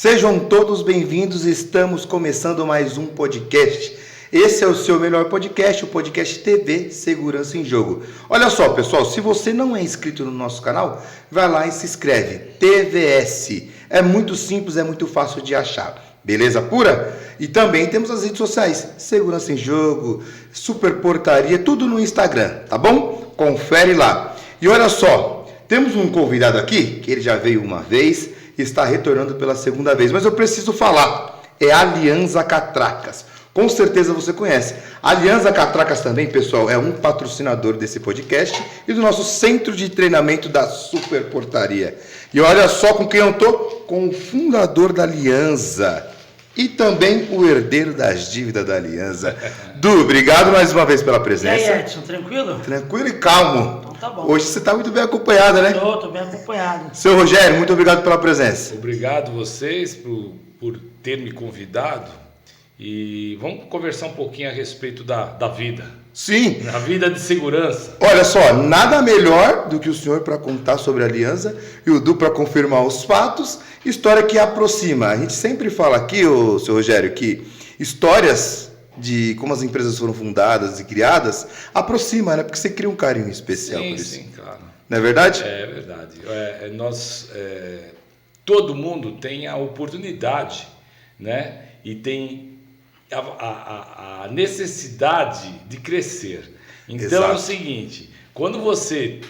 Sejam todos bem-vindos, estamos começando mais um podcast. Esse é o seu melhor podcast, o podcast TV Segurança em Jogo. Olha só, pessoal, se você não é inscrito no nosso canal, vai lá e se inscreve, TVS. É muito simples, é muito fácil de achar. Beleza pura? E também temos as redes sociais, Segurança em Jogo, Super Portaria, tudo no Instagram, tá bom? Confere lá. E olha só, temos um convidado aqui, que ele já veio uma vez, está retornando pela segunda vez, mas eu preciso falar, é a Alianza Catracas. Com certeza você conhece. A Alianza Catracas também, pessoal, é um patrocinador desse podcast e do nosso centro de treinamento da Super Portaria. E olha só com quem eu tô, com o fundador da Alianza e também o herdeiro das dívidas da Alianza. Du, obrigado mais uma vez pela presença. E aí, Edson, tranquilo? Tranquilo e calmo. Então tá bom. Hoje você está muito bem acompanhada, né? Tô bem acompanhado. Seu Rogério, muito obrigado pela presença. Obrigado vocês por ter me convidado e vamos conversar um pouquinho a respeito da vida. Sim. A vida de segurança. Olha só, nada melhor do que o senhor para contar sobre a Alianza e o Du para confirmar os fatos, história que aproxima. A gente sempre fala aqui, seu Rogério, que histórias de como as empresas foram fundadas e criadas aproxima, né? Porque você cria um carinho especial por isso. Sim, claro. Não é verdade? É verdade. Todo mundo tem a oportunidade, né? E tem a necessidade de crescer. Então Exato. É o seguinte, quando você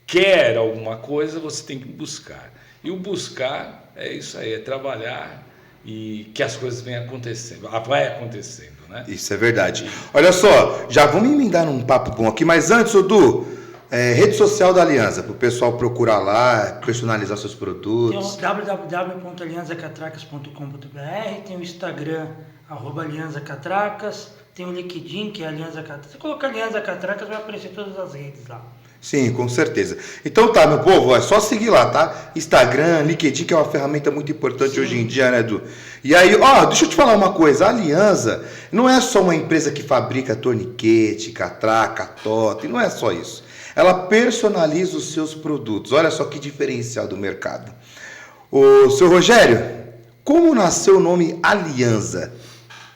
quer alguma coisa, você tem que buscar. E o buscar é isso aí, é trabalhar e que as coisas venham acontecendo. Vai acontecendo, né? Isso é verdade. Olha só, já vamos emendar num papo bom aqui, mas antes, Du, rede social da Alianza, para o pessoal procurar lá, personalizar seus produtos. Tem o www.alianzacatracas.com.br, tem o Instagram, @AlianzaCatracas, tem o LinkedIn, que é Alianza Catracas. Se colocar Alianza Catracas, vai aparecer todas as redes lá. Sim, com certeza. Então tá, meu povo, é só seguir lá, tá? Instagram, LinkedIn, que é uma ferramenta muito importante hoje em dia, né, Edu? E aí, deixa eu te falar uma coisa, a Alianza não é só uma empresa que fabrica torniquete, catraca, tota, e não é só isso. Ela personaliza os seus produtos. Olha só que diferencial do mercado. Ô, seu Rogério, como nasceu o nome Alianza?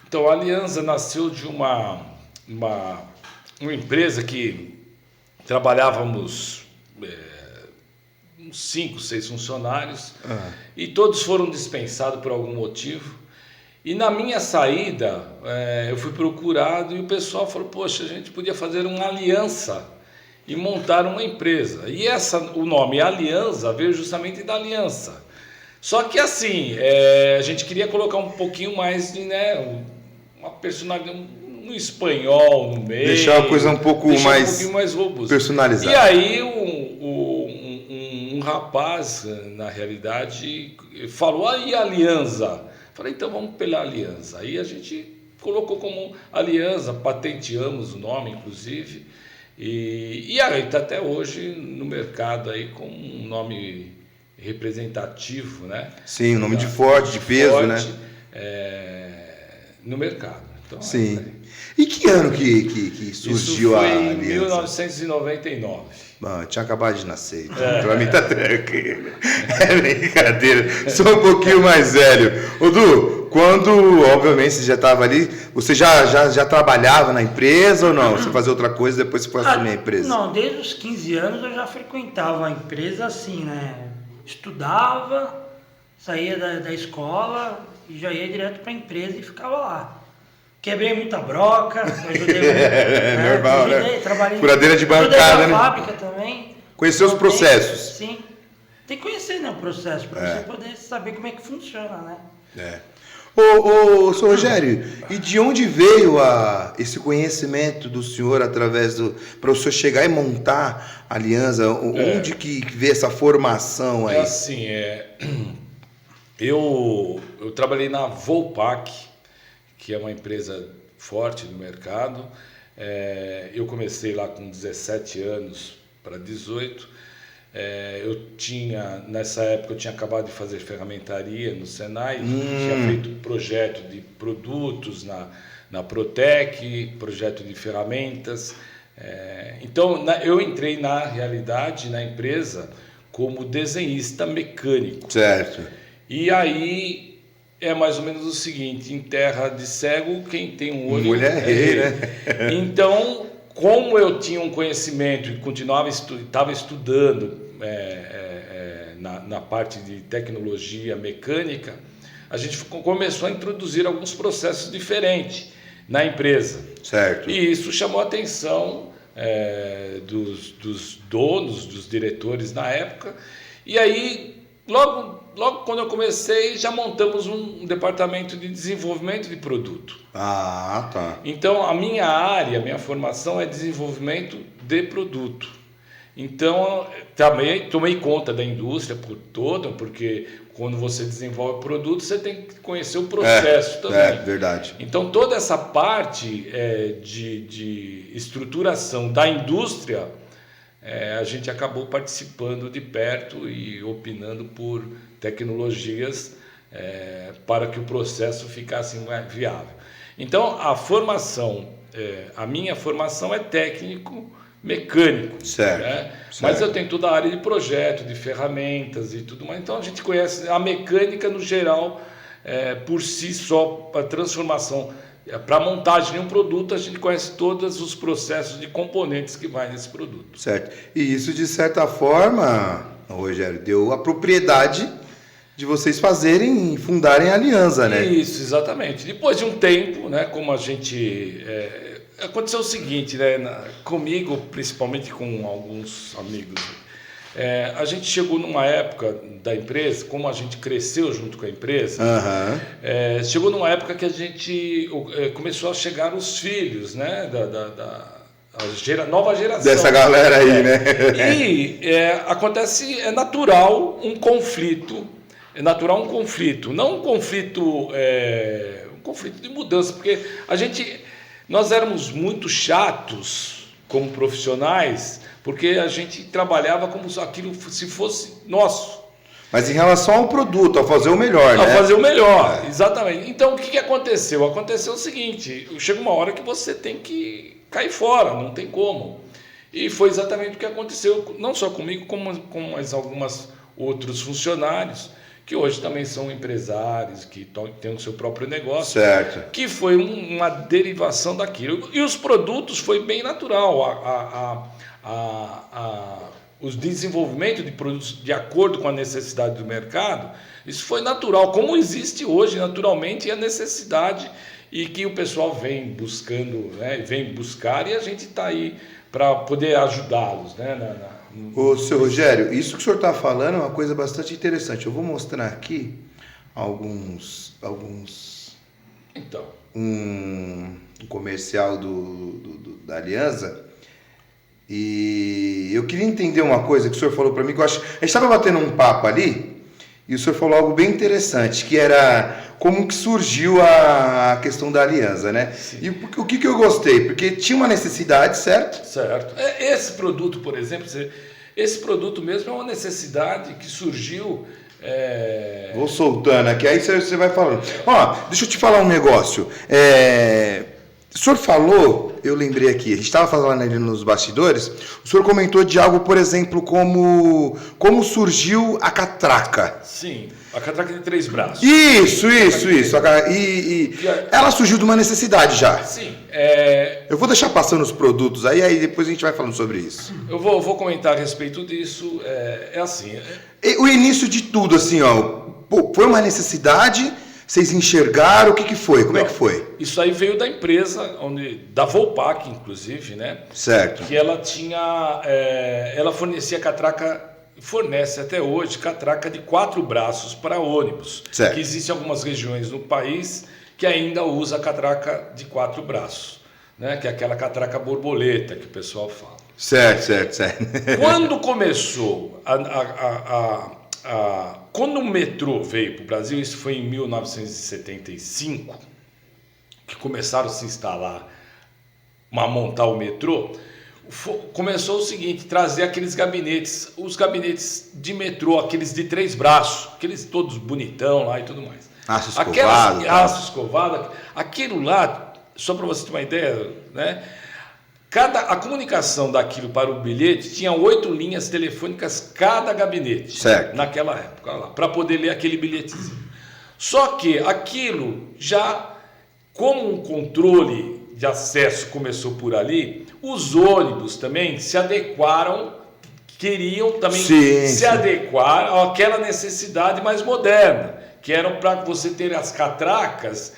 Então, a Alianza nasceu de uma empresa que trabalhávamos uns 5, 6 funcionários e todos foram dispensados por algum motivo. E na minha saída, eu fui procurado e o pessoal falou, poxa, a gente podia fazer uma aliança e montar uma empresa. E o nome Alianza veio justamente da aliança. Só que assim, a gente queria colocar um pouquinho mais de, uma personalidade, um espanhol no meio. Deixar a coisa um pouquinho mais robusta. Personalizada. E aí um rapaz, na realidade, falou, aí Alianza. Falei, então vamos pela Alianza. Aí a gente colocou como Alianza, patenteamos o nome, inclusive. E aí está até hoje no mercado aí com um nome representativo, né? Sim, um nome de forte, de peso, forte, né? No mercado. Então, sim. E que ano que surgiu a Alianza? Isso foi em 1999. Bom, tinha acabado de nascer, então pra mim tá tranquilo. É brincadeira, sou um pouquinho mais velho. Ô Du, quando, obviamente, você já estava ali, você já trabalhava na empresa ou não? Você fazia outra coisa e depois você foi assumir a empresa? Não, desde os 15 anos eu já frequentava a empresa assim, né? Estudava, saía da escola e já ia direto para a empresa e ficava lá. Quebrei muita broca, ajudei muito. Normal, né? Trabalhei furadeira de bancada, na fábrica também. Conhecer os processos. Sim. Tem que conhecer, né, o processo, para você poder saber como é que funciona, né? Ô, seu Rogério, e de onde veio esse conhecimento do senhor através para o senhor chegar e montar a Alianza? Onde que veio essa formação aí? É assim, eu trabalhei na Volpac, que é uma empresa forte no mercado. Eu comecei lá com 17 anos para 18. Nessa época eu tinha acabado de fazer ferramentaria no Senai, tinha feito projeto de produtos na Protec, projeto de ferramentas. Então eu entrei na realidade na empresa como desenhista mecânico. Certo. E aí é mais ou menos o seguinte, em terra de cego, quem tem um olho mulher rei, né? Então, como eu tinha um conhecimento e continuava estava estudando na parte de tecnologia mecânica, a gente começou a introduzir alguns processos diferentes na empresa. Certo. E isso chamou a atenção dos donos, dos diretores na época. E aí, logo quando eu comecei, já montamos um departamento de desenvolvimento de produto. Ah, tá. Então, a minha formação é desenvolvimento de produto. Então, também tomei conta da indústria por toda, porque quando você desenvolve produto, você tem que conhecer o processo também. É, verdade. Então, toda essa parte de estruturação da indústria, a gente acabou participando de perto e opinando por tecnologias para que o processo ficasse viável. Então, a minha formação é técnico mecânico, certo, né? Certo. Mas eu tenho toda a área de projeto, de ferramentas e tudo mais. Então a gente conhece a mecânica no geral, por si só, para transformação, para montagem de um produto, a gente conhece todos os processos de componentes que vai nesse produto. Certo. E isso, de certa forma, Rogério, deu a propriedade de vocês fundarem a aliança, né? Isso, exatamente. Depois de um tempo, né, como a gente... aconteceu o seguinte, né, comigo, principalmente com alguns amigos, a gente chegou numa época da empresa, como a gente cresceu junto com a empresa, chegou numa época que a gente começou a chegar os filhos, né, nova geração. Dessa galera aí, né? E acontece, é natural um conflito, não um conflito, um conflito de mudança, porque nós éramos muito chatos como profissionais, porque a gente trabalhava como se aquilo se fosse nosso. Mas em relação ao produto, a fazer o melhor, né? A fazer o melhor, exatamente. Então, o que aconteceu? Aconteceu o seguinte, chega uma hora que você tem que cair fora, não tem como. E foi exatamente o que aconteceu, não só comigo, como com mais alguns outros funcionários, que hoje também são empresários, que têm o seu próprio negócio. Certo. Que foi uma derivação daquilo. E os produtos foi bem natural. O desenvolvimento de produtos de acordo com a necessidade do mercado, isso foi natural, como existe hoje naturalmente a necessidade e que o pessoal vem buscando, né, vem buscar, e a gente está aí para poder ajudá-los, né, Ô, seu Rogério, isso que o senhor está falando é uma coisa bastante interessante. Eu vou mostrar aqui Então. Um comercial da Aliança. E eu queria entender uma coisa que o senhor falou para mim, que eu acho... A gente estava batendo um papo ali, e o senhor falou algo bem interessante, que era como que surgiu a questão da aliança, né? Sim. E o que eu gostei? Porque tinha uma necessidade, certo? Certo. Esse produto, por exemplo, esse produto mesmo é uma necessidade que surgiu... Vou soltando aqui, aí você vai falando. Ó, deixa eu te falar um negócio. O senhor falou, eu lembrei aqui, a gente estava falando ali nos bastidores, o senhor comentou de algo, por exemplo, como surgiu a catraca. Sim, a catraca de 3 braços. Isso. E ela surgiu de uma necessidade já. Sim. Eu vou deixar passando os produtos aí depois a gente vai falando sobre isso. Eu vou comentar a respeito disso. Assim. O início de tudo, assim, ó, foi uma necessidade... Vocês enxergaram? O que foi? Como é que foi? Isso aí veio da empresa, da Volpac, inclusive, né? Certo. Que ela tinha... ela fornecia catraca, fornece até hoje, catraca de 4 braços para ônibus. Certo. Que existem algumas regiões no país que ainda usa catraca de 4 braços, né? Que é aquela catraca borboleta que o pessoal fala. Certo. Quando começou quando o metrô veio para o Brasil, isso foi em 1975, que começaram a se instalar, a montar o metrô, começou o seguinte, trazer aqueles gabinetes, os gabinetes de metrô, aqueles de 3 braços, aqueles todos bonitão lá e tudo mais. Aço escovado. Aço escovado, aquilo lá, só para você ter uma ideia, né? A comunicação daquilo para o bilhete tinha 8 linhas telefônicas cada gabinete. Certo. Naquela época, para poder ler aquele bilhetezinho. Só que aquilo já, como um controle de acesso começou por ali, os ônibus também se adequaram, queriam também se adequar àquela necessidade mais moderna, que eram para você ter as catracas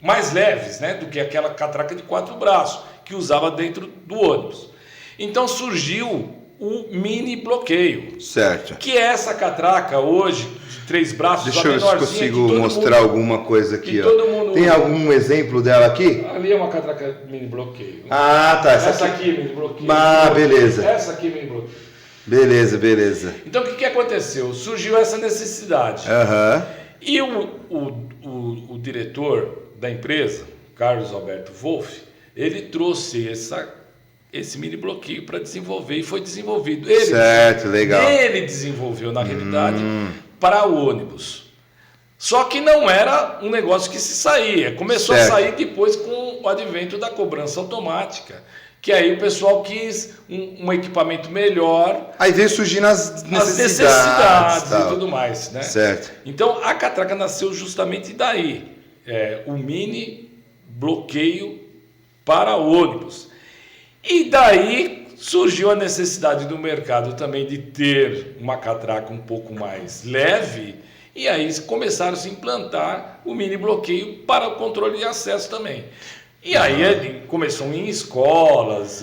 mais leves, né, do que aquela catraca de 4 braços, que usava dentro do ônibus. Então surgiu o mini bloqueio. Certo. Que é essa catraca hoje, de 3 braços, deixa eu ver se consigo mostrar alguma coisa aqui. Ó. Tem algum exemplo dela aqui? Ali é uma catraca mini bloqueio. Ah, tá. Essa aqui é mini bloqueio. Ah, beleza. Essa aqui é mini bloqueio. Beleza. Então o que aconteceu? Surgiu essa necessidade. E o diretor da empresa, Carlos Alberto Wolff, ele trouxe esse mini bloqueio para desenvolver e foi desenvolvido. Legal. Ele desenvolveu, na realidade, para o ônibus. Só que não era um negócio que se saía. Começou a sair depois com o advento da cobrança automática. Que aí o pessoal quis um equipamento melhor. Aí veio surgindo as necessidades e tudo mais, né? Certo. Então a catraca nasceu justamente daí. O mini bloqueio para ônibus. E daí surgiu a necessidade do mercado também de ter uma catraca um pouco mais leve, e aí começaram a se implantar o mini bloqueio para o controle de acesso também. E aí começou em escolas.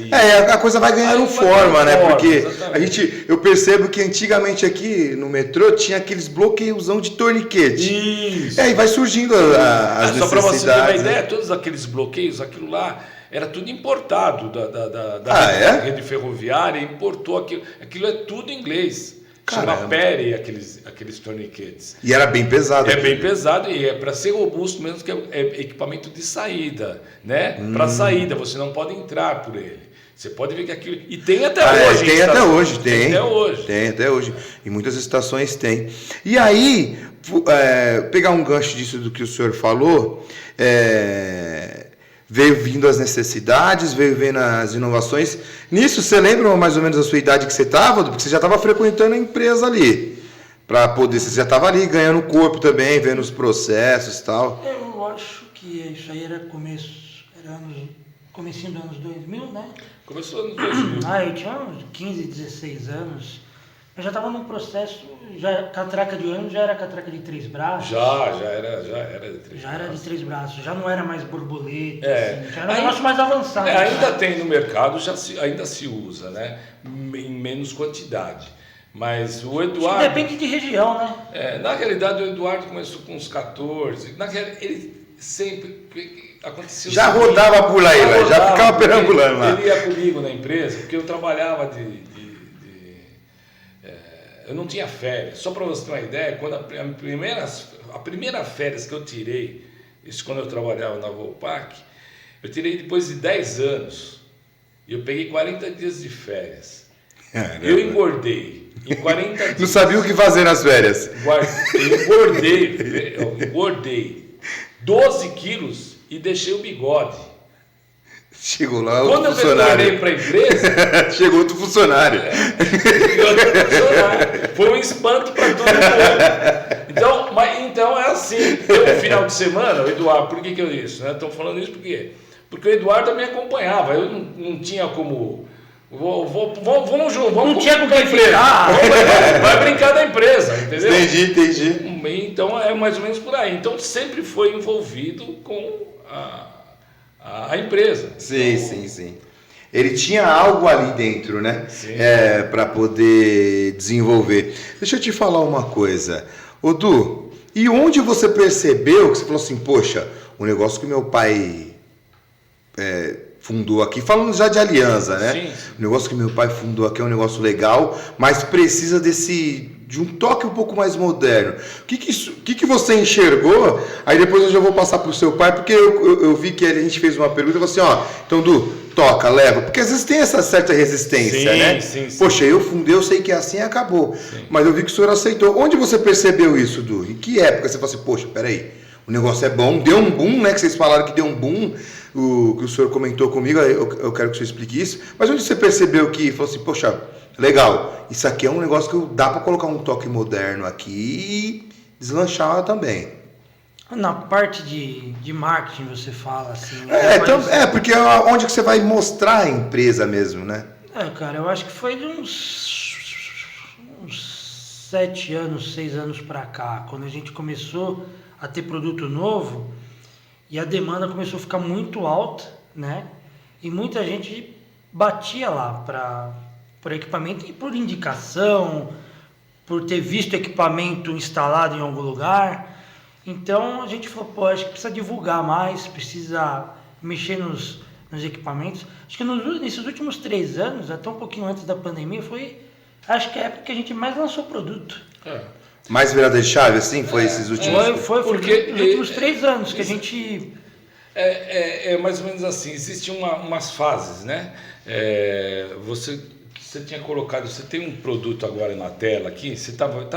A coisa vai ganhando forma, né? Porque exatamente. eu percebo que antigamente aqui no metrô tinha aqueles bloqueiozão de torniquete. Isso. E vai surgindo as necessidades. Só para você ter uma ideia, todos aqueles bloqueios, aquilo lá, era tudo importado da rede ferroviária, importou aquilo. Aquilo é tudo inglês. Chama Perry, aqueles torniquetes. E era bem pesado. Bem pesado e é para ser robusto mesmo, que é equipamento de saída, né? Para saída, você não pode entrar por ele. Você pode ver que aquilo... E tem até hoje. Tem até hoje. Tem até hoje. Em muitas estações tem. E aí, pegar um gancho disso do que o senhor falou, veio vindo as necessidades, veio vendo as inovações. Nisso, você lembra mais ou menos a sua idade que você estava? Porque você já estava frequentando a empresa ali. Para poder, você já estava ali ganhando corpo também, vendo os processos e tal. Eu acho que isso aí era comecinho dos anos 2000, né? Começou nos 2000. Eu tinha uns 15, 16 anos. Eu já estava num processo, catraca de ônibus já era catraca de 3 braços. Já era de 3 braços. Já era de 3 braços, já não era mais borboleta, já era um ainda, negócio mais avançado. Ainda tem no mercado, ainda se usa, né? Em menos quantidade. Mas o Eduardo... Depende de região, né? Na realidade, o Eduardo começou com uns 14. Na realidade, ele sempre... Aconteceu já rodava por aí, já ficava perambulando lá. Ele ia comigo na empresa, porque eu trabalhava eu não tinha férias. Só para você ter uma ideia, quando a primeira férias que eu tirei, isso quando eu trabalhava na Volpac, eu tirei depois de 10 anos. E eu peguei 40 dias de férias. Eu engordei em 40 dias. Não sabia o que fazer nas férias. Eu engordei 12 quilos e deixei o bigode. Chegou lá outro funcionário. Quando eu retornei para a empresa... Chegou outro funcionário. Foi um espanto para todo mundo. Então é assim. No final de semana, o Eduardo... Por que eu disse? Estou falando isso porque o Eduardo me acompanhava. Eu não tinha como... Vamos junto, vamos tinha como brincar. Vai brincar da empresa, entendeu? Entendi. Então é mais ou menos por aí. Então sempre foi envolvido com a empresa. Sim. Ele tinha algo ali dentro, né? Sim. Para poder desenvolver. Deixa eu te falar uma coisa. Ô Du, e onde você percebeu que você falou assim, poxa, o negócio que meu pai fundou aqui, falando já de aliança, né? Sim. O negócio que meu pai fundou aqui é um negócio legal, mas precisa de um toque um pouco mais moderno. O que você enxergou? Aí depois eu já vou passar para o seu pai, porque eu vi que a gente fez uma pergunta e falou assim, então Du, toca, leva. Porque às vezes tem essa certa resistência, né? Sim. Poxa, eu fundei, eu sei que é assim e acabou. Sim. Mas eu vi que o senhor aceitou. Onde você percebeu isso, Du? Em que época você falou assim, poxa, peraí, o negócio é bom, deu um boom, né? Que vocês falaram que deu um boom, que o senhor comentou comigo, eu quero que o senhor explique isso. Mas onde você percebeu que falou assim, poxa, legal, isso aqui é um negócio que dá para colocar um toque moderno aqui e deslanchar também. Na parte de marketing você fala assim... Né? Porque é onde que você vai mostrar a empresa mesmo, né? Cara, eu acho que foi de uns 7 anos, 6 anos para cá, quando a gente começou a ter produto novo e a demanda começou a ficar muito alta, né? E muita gente batia lá por equipamento e por indicação, por ter visto equipamento instalado em algum lugar. Então a gente falou, pô, acho que precisa divulgar mais, precisa mexer nos equipamentos. Acho que nesses últimos 3 anos, até um pouquinho antes da pandemia, acho que é a época que a gente mais lançou produto. Mais virada de chave, assim? Foi esses últimos... Foi porque nos últimos 3 anos que a gente... É mais ou menos assim, existem umas fases, né? Você tinha colocado, você tem um produto agora na tela aqui, você tá vendo?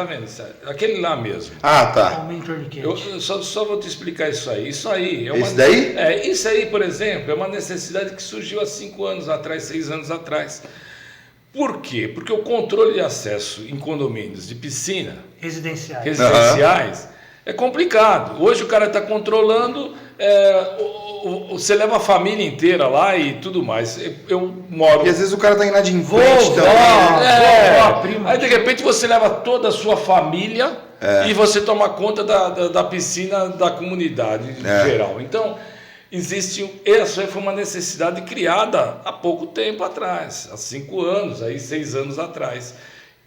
Aquele lá mesmo. Ah, tá. Eu só vou te explicar isso aí. Isso aí Esse daí? Isso aí, por exemplo, é uma necessidade que surgiu há 5 anos atrás, 6 anos atrás. Por quê? Porque o controle de acesso em condomínios de piscina residenciais é complicado. Hoje o cara está controlando, você leva a família inteira lá e tudo mais. Eu moro... E às vezes o cara está inadimplente também. Aí de repente você leva toda a sua família e você toma conta da piscina da comunidade geral. Então... essa foi uma necessidade criada há pouco tempo atrás, há 5 anos, 6 anos atrás.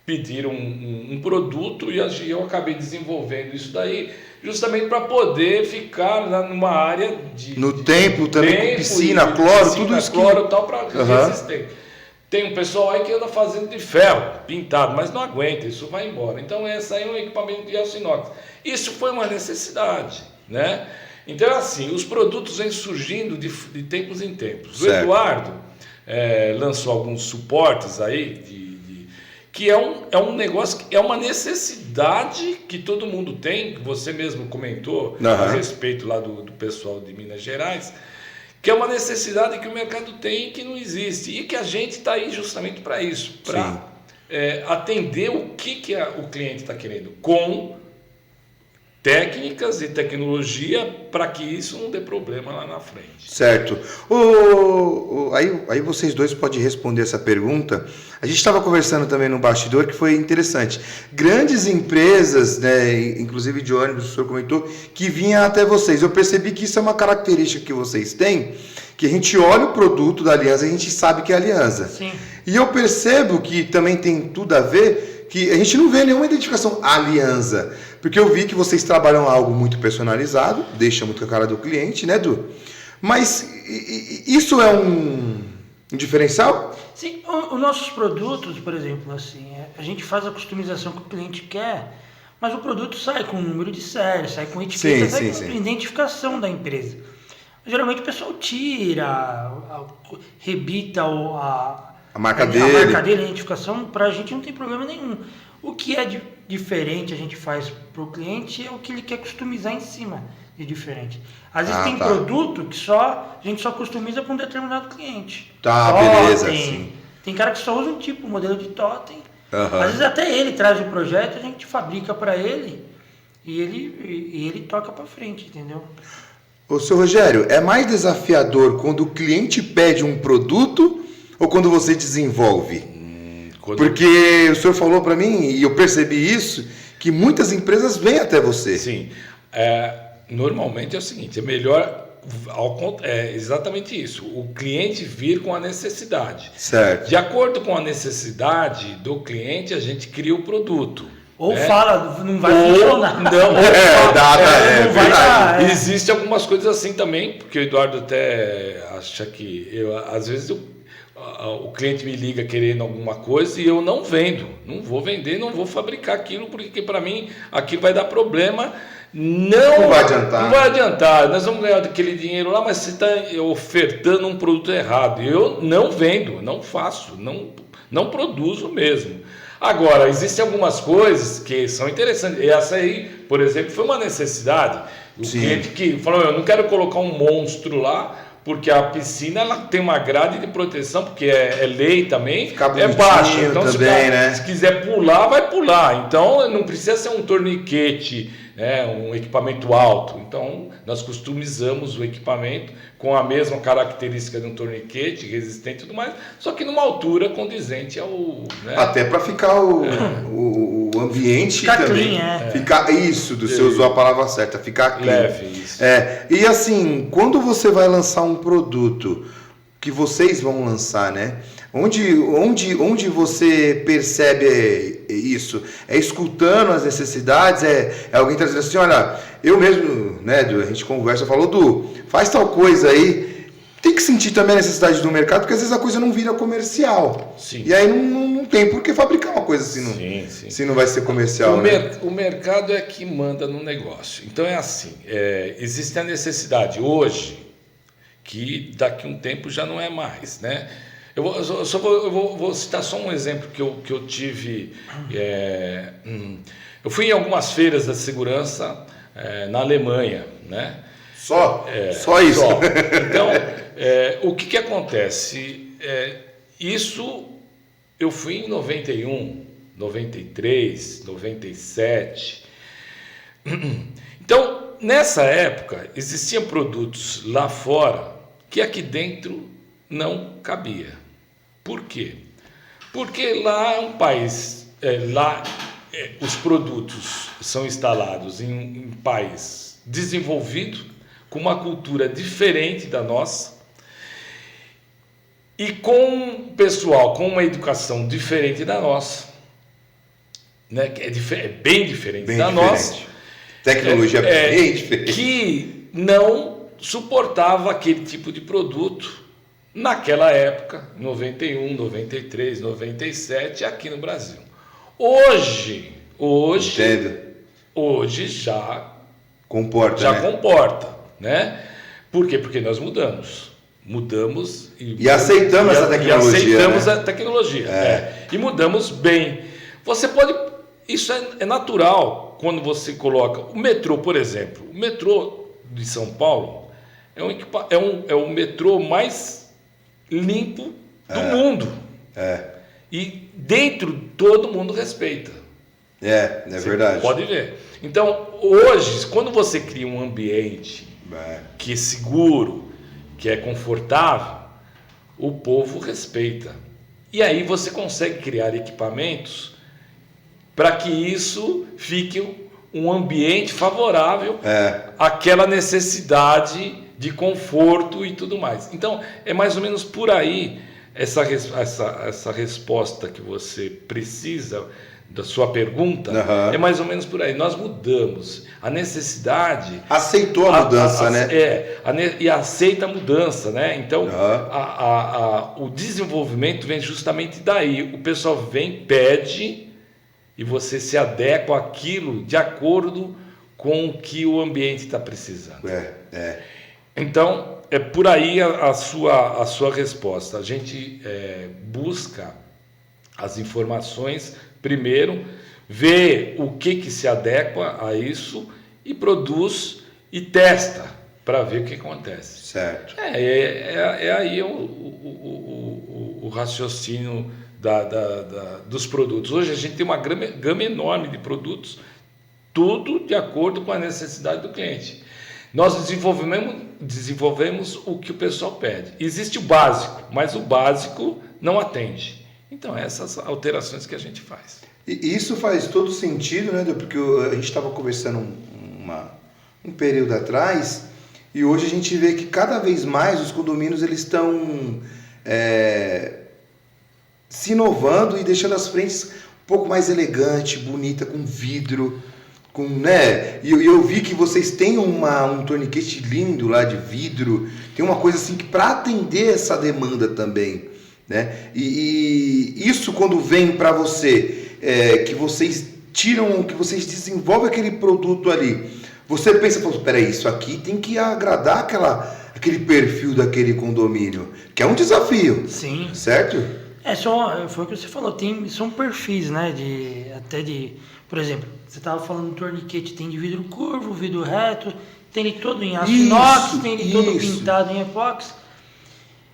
Pediram um produto e eu acabei desenvolvendo isso daí, justamente para poder ficar numa área de... No tempo também, com piscina, cloro, tudo isso. Cloro e tal, para resistente. Tem um pessoal aí que anda fazendo de ferro, pintado, mas não aguenta, isso vai embora. Então, esse aí é um equipamento de aço inox. Isso foi uma necessidade, né? Então, assim, os produtos vêm surgindo de tempos em tempos. Certo. O Eduardo lançou alguns suportes aí, que é um negócio, é uma necessidade que todo mundo tem, que você mesmo comentou a respeito lá do pessoal de Minas Gerais, que é uma necessidade que o mercado tem e que não existe. E que a gente está aí justamente para isso, para atender o que o cliente está querendo, com técnicas e tecnologia para que isso não dê problema lá na frente. Certo. Aí vocês dois podem responder essa pergunta. A gente estava conversando também no bastidor, que foi interessante. Grandes empresas, né, inclusive de ônibus, o senhor comentou, que vinham até vocês. Eu percebi que isso é uma característica que vocês têm, que a gente olha o produto da Aliança, a gente sabe que é Aliança. Sim. E eu percebo que também tem tudo a ver, que a gente não vê nenhuma identificação Aliança. Porque eu vi que vocês trabalham algo muito personalizado, deixa muito a cara do cliente, né, Edu? Mas isso é um diferencial? Sim, os nossos produtos, por exemplo, assim, a gente faz a customização que o cliente quer, mas o produto sai com número de série, sai com etiqueta, sai com identificação da empresa. Geralmente o pessoal tira, rebita a marca dele, a identificação, para a gente não tem problema nenhum. O que é diferente a gente faz para o cliente é o que ele quer customizar em cima de diferente. Às vezes tem produto que a gente só customiza para um determinado cliente. Beleza. Tem cara que só usa um tipo, um modelo de totem. Às vezes até ele traz o projeto, a gente fabrica para ele e ele toca para frente, entendeu? Ô, seu Rogério, é mais desafiador quando o cliente pede um produto ou quando você desenvolve? Porque o senhor falou para mim, e eu percebi isso, que muitas empresas vêm até você. Sim. Normalmente é o seguinte, é melhor... É exatamente isso. O cliente vir com a necessidade. Certo. De acordo com a necessidade do cliente, a gente cria o produto. Ou fala, não vai funcionar. Não, não vai dar. Existem algumas coisas assim também, porque o Eduardo até acha que às vezes o cliente me liga querendo alguma coisa e eu não vendo, não vou vender, não vou fabricar aquilo, porque para mim aquilo vai dar problema. Não vai adiantar. Nós vamos ganhar aquele dinheiro lá, mas você está ofertando um produto errado. Eu não vendo, não faço, não produzo mesmo. Agora, existem algumas coisas que são interessantes. Essa aí, por exemplo, foi uma necessidade O Sim. cliente que falou, eu não quero colocar um monstro lá, porque a piscina ela tem uma grade de proteção, porque é lei também, Fica é baixa. bonitinho Então, também, né? se quiser pular, vai pular. Então, não precisa ser um torniquete, né, um equipamento alto. Então, nós customizamos o equipamento com a mesma característica de um torniquete, resistente e tudo mais, só que numa altura condizente ao... Né? Até para ficar o ambiente Ficar também. clean, Ficar isso, você usou a palavra certa, ficar clean. Leve, isso. E assim, quando você vai lançar um produto que vocês vão lançar, né? Onde você percebe isso? É escutando as necessidades? É alguém trazendo assim, olha, eu mesmo, né, a gente conversa, falou, faz tal coisa aí. Tem que sentir também a necessidade do mercado, porque às vezes a coisa não vira comercial. Sim. E aí não tem por que fabricar uma coisa assim, se não vai ser comercial. O mercado é que manda no negócio. Então é assim, existe a necessidade hoje, que daqui a um tempo já não é mais, né? Eu vou citar só um exemplo que eu tive. Eu fui em algumas feiras da segurança na Alemanha, né? Só isso. Só. Então, o que acontece? Isso eu fui em 91, 93, 97. Então, nessa época, existiam produtos lá fora que aqui dentro não cabia. Por quê? Porque lá é um país, os produtos são instalados em país desenvolvido, com uma cultura diferente da nossa e com um pessoal com uma educação diferente da nossa, né? Que é bem diferente da nossa. Tecnologia bem diferente. Que não suportava aquele tipo de produto naquela época, 91, 93, 97, aqui no Brasil. Hoje já comporta, né? comporta, né? Por quê? Porque nós mudamos e aceitamos essa tecnologia. E aceitamos, né? a tecnologia. E mudamos bem. Você pode, isso é natural quando você coloca o metrô, por exemplo. O metrô de São Paulo é o metrô mais limpo do mundo. E dentro todo mundo respeita. Você verdade. Pode ver. Então, hoje, quando você cria um ambiente que é seguro, que é confortável, o povo respeita. E aí você consegue criar equipamentos para que isso fique um ambiente favorável àquela necessidade de conforto e tudo mais. Então, é mais ou menos por aí essa resposta que você precisa da sua pergunta, é mais ou menos por aí. Nós mudamos. A necessidade... Aceitou a mudança, né? E aceita a mudança, né? Então, o desenvolvimento vem justamente daí. O pessoal vem, pede, e você se adequa àquilo de acordo com o que o ambiente está precisando. Então, é por aí a sua resposta. A gente busca as informações primeiro, vê o que se adequa a isso e produz e testa para ver o que acontece. Certo. Aí o raciocínio dos produtos. Hoje a gente tem uma gama enorme de produtos, tudo de acordo com a necessidade do cliente. Nós desenvolvemos o que o pessoal pede. Existe o básico, mas o básico não atende. Então, essas alterações que a gente faz. E isso faz todo sentido, né? Porque a gente estava conversando um período atrás, e hoje a gente vê que cada vez mais os condomínios eles estão se inovando e deixando as frentes um pouco mais elegante, bonita, com vidro, né? E eu vi que vocês têm um torniquete lindo lá de vidro, tem uma coisa assim que para atender essa demanda também. Né? E isso quando vem para você, que vocês que vocês desenvolvem aquele produto ali, você pensa, peraí, isso aqui tem que agradar aquele perfil daquele condomínio, que é um desafio. Sim. Certo? Foi o que você falou, são perfis, né? Por exemplo, você estava falando do torniquete, tem de vidro curvo, vidro reto, tem ele todo em aço Isso, inox, tem ele todo isso. pintado em epóxi.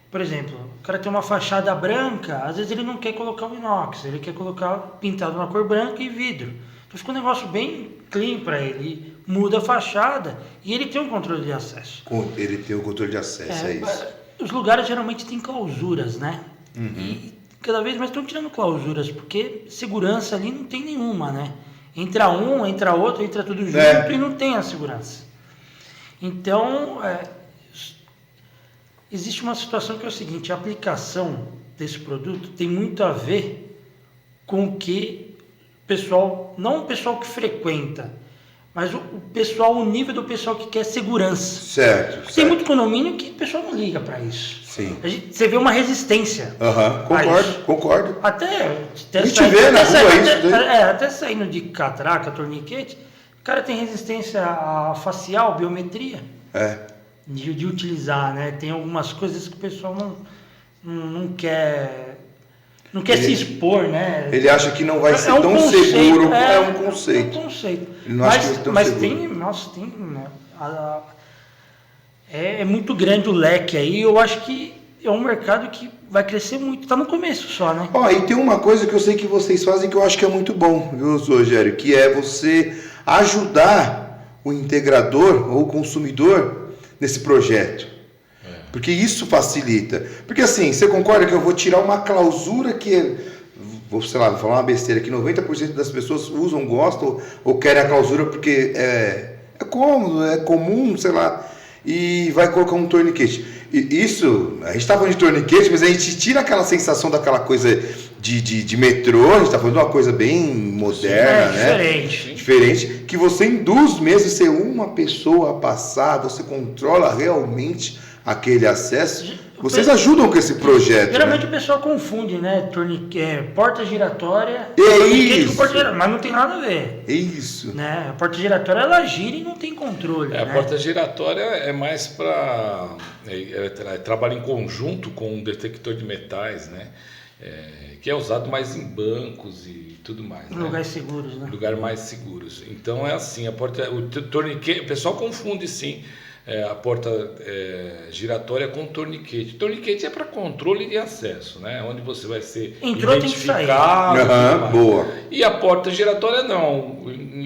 Por exemplo, o cara tem uma fachada branca, às vezes ele não quer colocar um inox, ele quer colocar pintado na cor branca e vidro. Então fica um negócio bem clean para ele, muda a fachada e ele tem um controle de acesso. Ele tem o controle de acesso, é isso. Os lugares geralmente têm clausuras, né? E cada vez mais estão tirando clausuras, porque segurança ali não tem nenhuma, né? Entra um, entra outro, entra tudo junto e não tem a segurança. Então, existe uma situação que é o seguinte, a aplicação desse produto tem muito a ver com o que o pessoal, não o pessoal que frequenta, mas o pessoal, o nível do pessoal que quer segurança. Certo. Tem muito condomínio que o pessoal não liga para isso. Sim. Você vê uma resistência. Concordo. Até A gente vê na rua isso daí. até saindo de catraca, torniquete, o cara tem resistência a facial, biometria. De utilizar, né? Tem algumas coisas que o pessoal não quer se expor, né? Ele acha que não vai ser tão seguro, é um conceito. É um conceito. Ele não acha que é tão mas seguro. né? É muito grande o leque aí, eu acho que é um mercado que vai crescer muito, tá no começo só, né? E tem uma coisa que eu sei que vocês fazem que eu acho que é muito bom, viu, Rogério? Que é você ajudar o integrador ou o consumidor nesse projeto. Porque isso facilita. Porque assim, você concorda que eu vou tirar uma clausura que, vou falar uma besteira, que 90% das pessoas usam, gostam ou querem a clausura porque é cômodo, é comum, sei lá, e vai colocar um torniquete. E isso, a gente está falando de torniquete, mas a gente tira aquela sensação daquela coisa de metrô, a gente está falando de uma coisa bem moderna, né? Diferente. Que você induz mesmo ser uma pessoa a passar, você controla realmente aquele acesso. Vocês ajudam com esse projeto. Geralmente né? o pessoal confunde, né? Porta giratória, isso. Com porta giratória, mas não tem nada a ver. Isso. Né? A porta giratória ela gira e não tem controle. Né? A porta giratória é mais para trabalha em conjunto com um detector de metais, né? Que é usado mais em bancos e tudo mais. Em lugares seguros, né? Lugares mais seguros. Então é assim, o torniquete, o pessoal confunde sim. A porta giratória com torniquete. Torniquete é para controle de acesso, né? Onde você vai ser identificado. Boa. E a porta giratória não.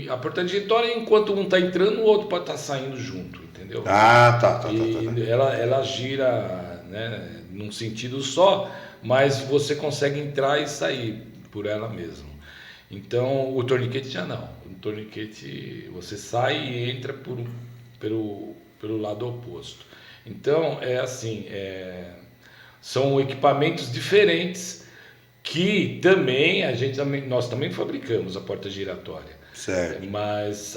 A porta giratória, enquanto um está entrando, o outro pode estar saindo junto, entendeu? Tá. Ela gira, né, num sentido só, mas você consegue entrar e sair por ela mesma. Então, o torniquete já não. O torniquete, você sai e entra pelo lado oposto. Então, são equipamentos diferentes que também nós também fabricamos a porta giratória. Certo. Mas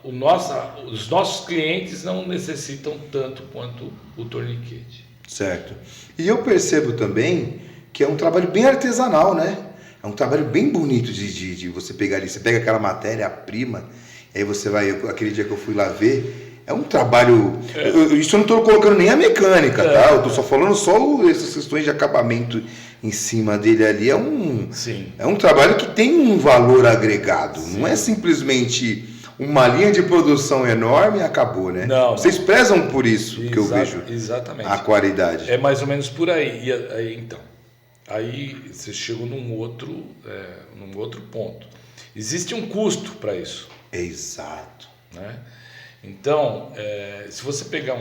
os nossos clientes não necessitam tanto quanto o torniquete. Certo. E eu percebo também que é um trabalho bem artesanal, né? É um trabalho bem bonito de você pegar ali. Você pega aquela matéria-prima, aí você vai, aquele dia que eu fui lá ver, é um trabalho... Isso eu não estou colocando nem a mecânica, tá? Eu estou só falando essas questões de acabamento em cima dele ali. É um trabalho que tem um valor agregado. Sim. Não é simplesmente uma linha de produção enorme e acabou, né? Não. Vocês prezam por isso que eu vejo. Exatamente. A qualidade. É mais ou menos por aí. Aí você chegou num outro ponto. Existe um custo para isso. Exato. Né? Então, se você pegar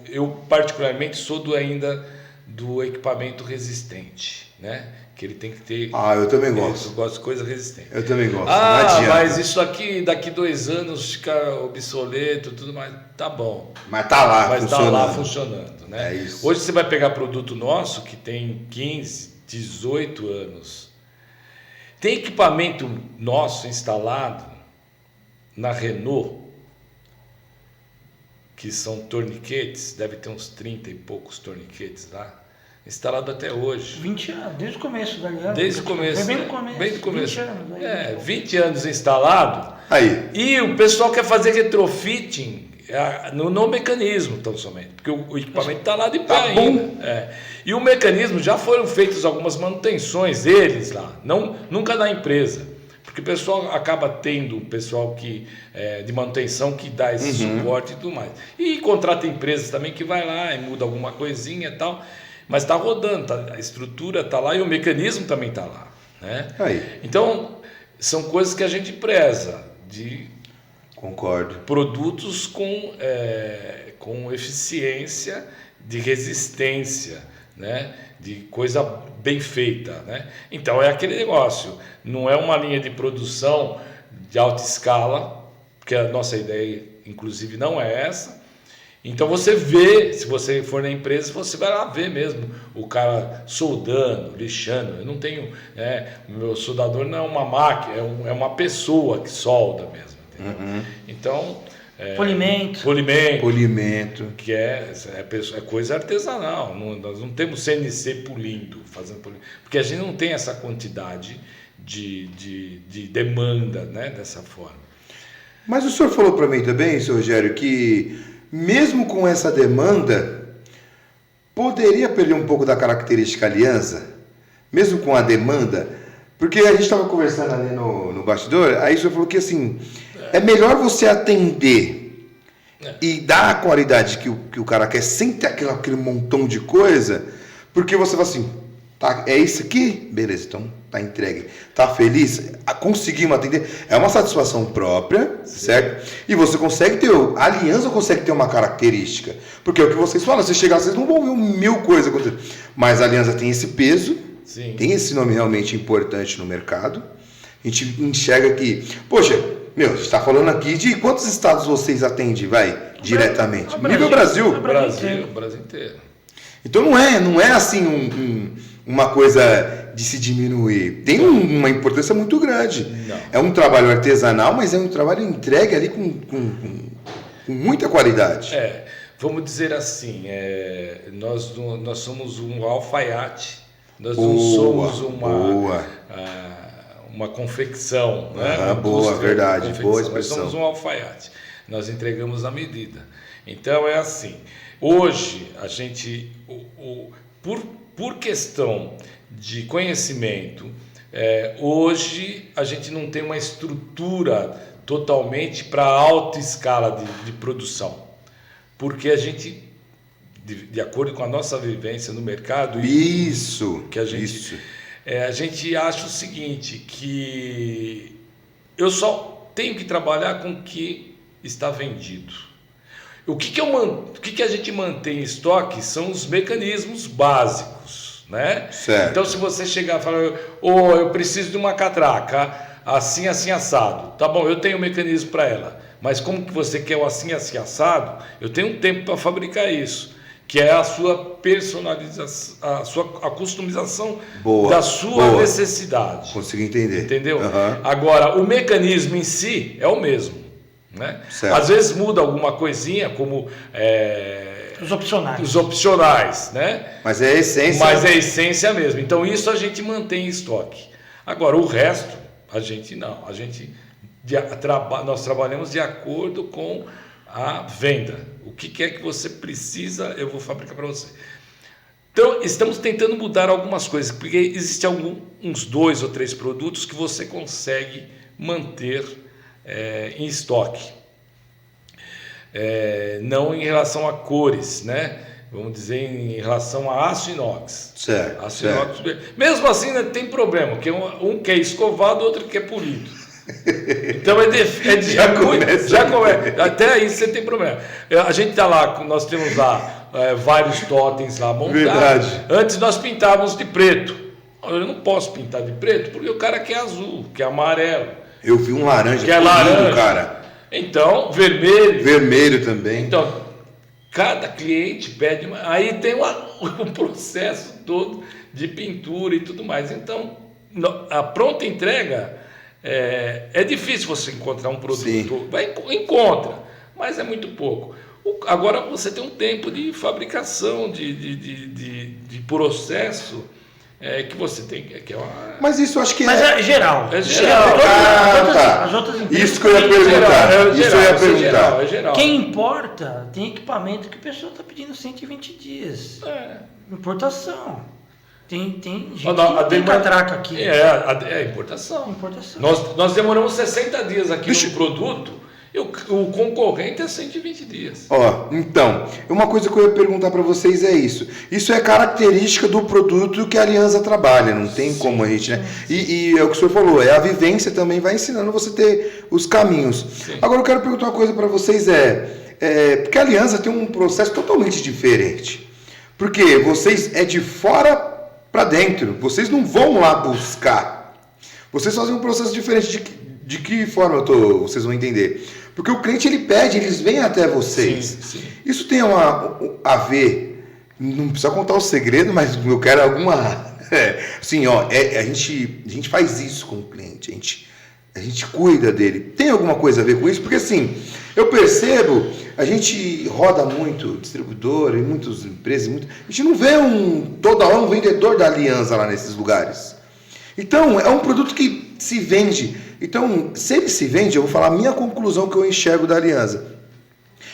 eu particularmente sou do equipamento resistente, né? Que ele tem que ter... eu também gosto. Eu gosto de coisa resistente. Eu também gosto. Não adianta. Mas isso aqui daqui 2 anos fica obsoleto, tudo mais. Tá bom. Mas tá lá funcionando. Né? É isso. Hoje você vai pegar produto nosso que tem 15, 18 anos. Tem equipamento nosso instalado na Renault, que são torniquetes, deve ter uns 30 e poucos torniquetes lá, instalado até hoje. 20 anos, desde o começo da guerra. Desde o começo. Bem no começo. Bem no começo. 20 anos. 20 anos instalado. Aí. E o pessoal quer fazer retrofitting no mecanismo, tão somente, porque o equipamento está lá de pé ainda. E o mecanismo, já foram feitas algumas manutenções deles lá, nunca na empresa, Porque o pessoal acaba tendo o pessoal que, de manutenção que dá esse suporte e tudo mais. E contrata empresas também que vai lá e muda alguma coisinha e tal. Mas está rodando, a estrutura está lá e o mecanismo também está lá. Né? Então, são coisas que a gente preza, de Concordo. produtos com eficiência, de resistência, né? De coisa bem feita. Né? Então, é aquele negócio, não é uma linha de produção de alta escala, porque a nossa ideia, inclusive, não é essa. Então você vê, se você for na empresa, você vai lá ver mesmo o cara soldando, lixando. Eu não tenho, o meu soldador não é uma máquina, é uma pessoa que solda mesmo. Então, polimento, que é coisa artesanal. Nós não temos CNC polindo, fazendo polimento, porque a gente não tem essa quantidade de demanda, né, dessa forma. Mas o senhor falou para mim também, senhor Rogério, que mesmo com essa demanda, poderia perder um pouco da característica aliança, mesmo com a demanda, porque a gente estava conversando ali no bastidor, aí o senhor falou que assim, é melhor você atender e dar a qualidade que o cara quer, sem ter aquele montão de coisa, porque você fala assim, tá, é isso aqui? Beleza, então tá entregue. Tá feliz? Conseguimos atender. É uma satisfação própria, certo? E você consegue ter, a aliança consegue ter uma característica. Porque é o que vocês falam, você chegar, vocês não vão ver 1000 coisas acontecendo. Mas a aliança tem esse peso, Sim. Tem esse nome realmente importante no mercado. A gente enxerga que, poxa, a gente está falando aqui de quantos estados vocês atendem, diretamente? Nível Brasil. Brasil inteiro. Então não é assim uma coisa de se diminuir. Tem uma importância muito grande. Não. É um trabalho artesanal, mas é um trabalho entregue ali com muita qualidade. Vamos dizer assim, nós somos um alfaiate, nós não somos uma confecção. Né? Boa, verdade, boa expressão. Nós somos um alfaiate, nós entregamos a medida. Então é assim, hoje a gente, por questão de conhecimento, hoje a gente não tem uma estrutura totalmente para alta escala de produção, porque a gente, de acordo com a nossa vivência no mercado, a gente acha o seguinte, que eu só tenho que trabalhar com o que está vendido. O que a gente mantém em estoque são os mecanismos básicos, né? Certo. Então, se você chegar e falar, eu preciso de uma catraca, assim, assim, assado. Tá bom, eu tenho um mecanismo para ela, mas como que você quer o assim, assim, assado? Eu tenho um tempo para fabricar isso, que é a sua personalização, a customização da sua necessidade. Consegui entender. Entendeu? Agora, o mecanismo em si é o mesmo. Né? Às vezes muda alguma coisinha, como os opcionais, né? Mas é a essência. Mas é a essência mesmo. Então isso a gente mantém em estoque. Agora o resto a gente não. Nós trabalhamos de acordo com a venda. O que é que você precisa, eu vou fabricar para você. Então estamos tentando mudar algumas coisas, porque existem uns 2 ou 3 produtos que você consegue manter em estoque, não em relação a cores, né? Vamos dizer em relação a aço inox. Certo. Aço inox, mesmo assim, né, tem problema, porque um quer escovado, outro quer polido. Então já começa. Até aí você tem problema. A gente está lá, nós temos lá vários totens lá montados. Verdade. Antes nós pintávamos de preto. Eu não posso pintar de preto porque o cara quer azul, quer amarelo. Eu vi um laranja, que é laranja, cara. Então, vermelho. Vermelho também. Então, cada cliente pede aí tem um processo todo de pintura e tudo mais. Então, a pronta entrega é difícil você encontrar um produto. Sim. Encontra, mas é muito pouco. Agora você tem um tempo de fabricação, de processo. Que você tem que é uma... Mas isso acho que Mas é geral. É geral. As outras empresas. Isso que eu ia perguntar. É geral. Quem importa tem equipamento que o pessoal está pedindo 120 dias. Importação. Tem gente A que tem catraca aqui. É importação. Nós demoramos 60 dias aqui no produto, e o concorrente é 120 dias. Então, uma coisa que eu ia perguntar para vocês é isso. Isso é característica do produto que a Aliança trabalha, não tem como a gente, né? E é o que o senhor falou, a vivência também vai ensinando você a ter os caminhos. Sim. Agora eu quero perguntar uma coisa para vocês, porque a Aliança tem um processo totalmente diferente. Porque vocês é de fora para dentro, vocês não vão lá buscar. Vocês fazem um processo diferente. De que forma vocês vão entender? Porque o cliente ele pede, eles vêm até vocês. Sim. Isso tem a ver, não precisa contar o segredo, mas eu quero alguma... Assim, a gente faz isso com o cliente, a gente cuida dele. Tem alguma coisa a ver com isso? Porque assim, eu percebo, a gente roda muito distribuidor em muitas empresas, a gente não vê toda hora um vendedor da Aliança lá nesses lugares. Então, é um produto que se vende. Então, se ele se vende, eu vou falar a minha conclusão que eu enxergo da Aliança.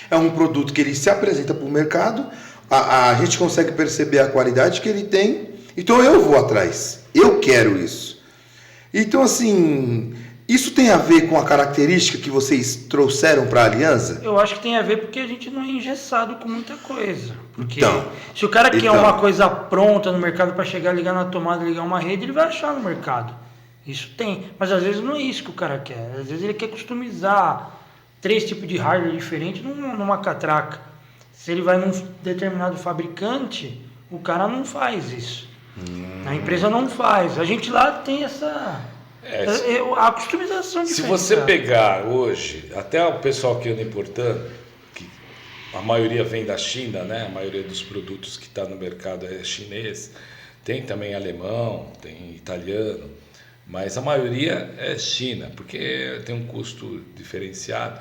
É um produto que ele se apresenta para o mercado, a gente consegue perceber a qualidade que ele tem, então eu vou atrás, eu quero isso. Então, assim, isso tem a ver com a característica que vocês trouxeram para a Aliança? Eu acho que tem a ver porque a gente não é engessado com muita coisa. Porque se o cara quer uma coisa pronta no mercado para chegar, ligar na tomada, ligar uma rede, ele vai achar no mercado. Isso tem, mas às vezes não é isso que o cara quer. Às vezes ele quer customizar 3 tipos de hardware diferentes numa catraca. Se ele vai num determinado fabricante, o cara não faz isso. A empresa não faz. A gente lá tem a customização diferente. Se você pegar hoje, até o pessoal que anda importando, que a maioria vem da China, né? A maioria dos produtos que está no mercado é chinês. Tem também alemão, tem italiano. Mas a maioria é China, porque tem um custo diferenciado.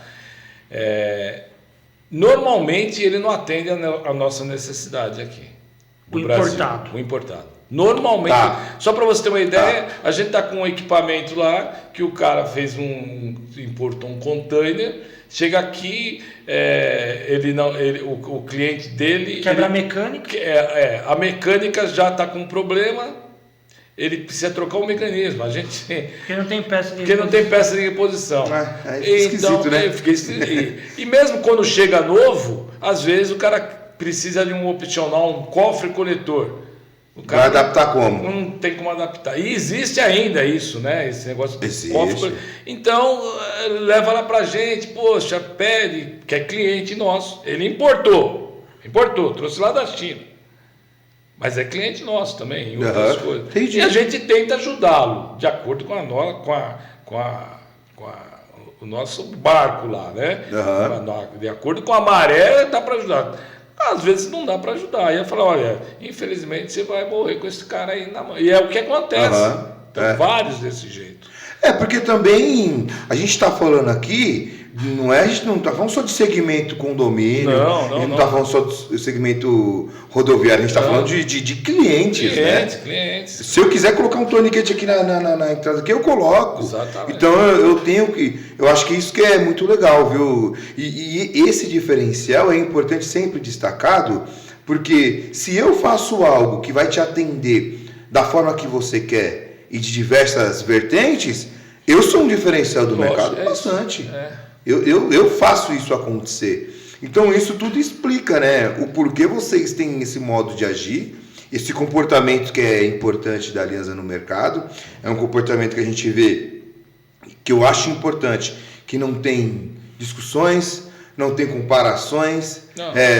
Normalmente ele não atende a nossa necessidade aqui no Brasil. O importado. Normalmente, só para você ter uma ideia, a gente está com um equipamento lá que o cara importou um container, chega aqui, o cliente dele... Quebra a mecânica? A mecânica já está com um problema. Ele precisa trocar o mecanismo. Porque não tem peça de reposição. Esquisito, né? Fica esquisito. E mesmo quando chega novo, às vezes o cara precisa de um opcional, um cofre coletor. O cara vai adaptar como? Não tem como adaptar. E existe ainda isso, né? Esse negócio do cofre coletor. Então, leva lá pra gente, poxa, pede, que é cliente nosso. Ele importou, trouxe lá da China. Mas é cliente nosso também, em outras coisas. Entendi. E a gente tenta ajudá-lo, de acordo com o nosso barco lá, né? De acordo com a maré, dá para ajudar. Às vezes não dá para ajudar. Aí eu falo, olha, infelizmente você vai morrer com esse cara aí na mão. E é o que acontece. Tem vários desse jeito. Porque também a gente está falando aqui... a gente não está falando só de segmento condomínio, a gente não está falando só de segmento rodoviário, a gente está falando de clientes, né? Clientes. Se eu quiser colocar um torniquete aqui na entrada aqui, eu coloco. Exatamente. Então eu acho que isso que é muito legal, viu? E esse diferencial é importante sempre destacado, porque se eu faço algo que vai te atender da forma que você quer e de diversas vertentes, eu sou um diferencial do mercado bastante. Eu faço isso acontecer. Então isso tudo explica, né, o porquê vocês têm esse modo de agir, esse comportamento que é importante da Aliança no mercado. É um comportamento que a gente vê, que eu acho importante, que não tem discussões, não tem comparações,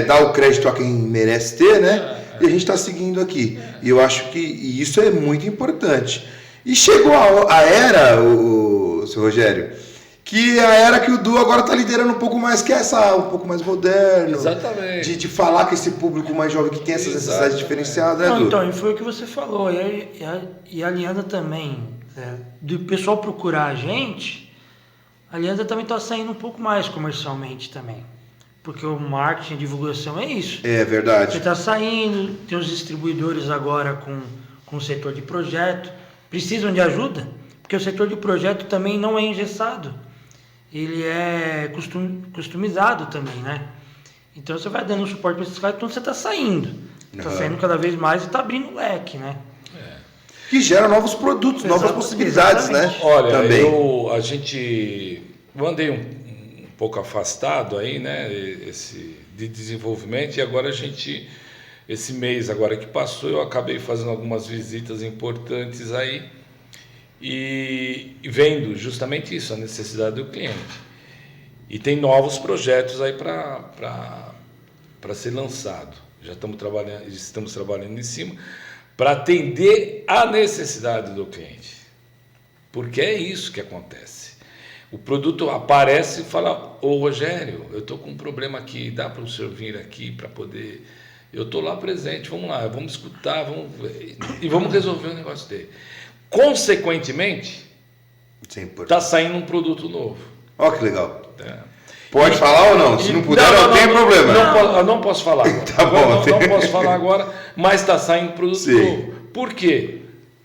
dá o crédito a quem merece ter, né? E a gente está seguindo aqui. E eu acho que isso é muito importante. E chegou a era, o seu Rogério, que a era que o Du agora está liderando um pouco mais, que é um pouco mais moderno. Exatamente. De falar com esse público mais jovem que tem essas necessidades diferenciadas, né, Du? Então, e foi o que você falou. E a Aliança também, do pessoal procurar a gente, a Aliança também está saindo um pouco mais comercialmente também. Porque o marketing, a divulgação é isso. É verdade. Você está saindo, tem os distribuidores agora com o setor de projeto, precisam de ajuda, porque o setor de projeto também não é engessado. Ele é customizado também, né? Então você vai dando suporte para esses caras, então você está saindo. Está saindo cada vez mais e está abrindo o leque, né? que gera novos produtos, novas possibilidades, né? Olha, também. eu andei um pouco afastado aí, né, de desenvolvimento, e agora esse mês agora que passou, eu acabei fazendo algumas visitas importantes aí e vendo justamente isso, a necessidade do cliente. E tem novos projetos aí para ser lançado. Estamos trabalhando em cima para atender a necessidade do cliente. Porque é isso que acontece. O produto aparece e fala: ô Rogério, eu estou com um problema aqui, dá para o senhor vir aqui para poder... Eu estou lá presente, vamos lá, vamos escutar, e vamos resolver o negócio dele. Consequentemente, está saindo um produto novo. Ó, que legal. É. Pode falar ou não? Se não puder, não tem problema. Eu não posso falar agora. Tá bom. Não posso falar agora, mas está saindo produto Sim. novo. Por quê?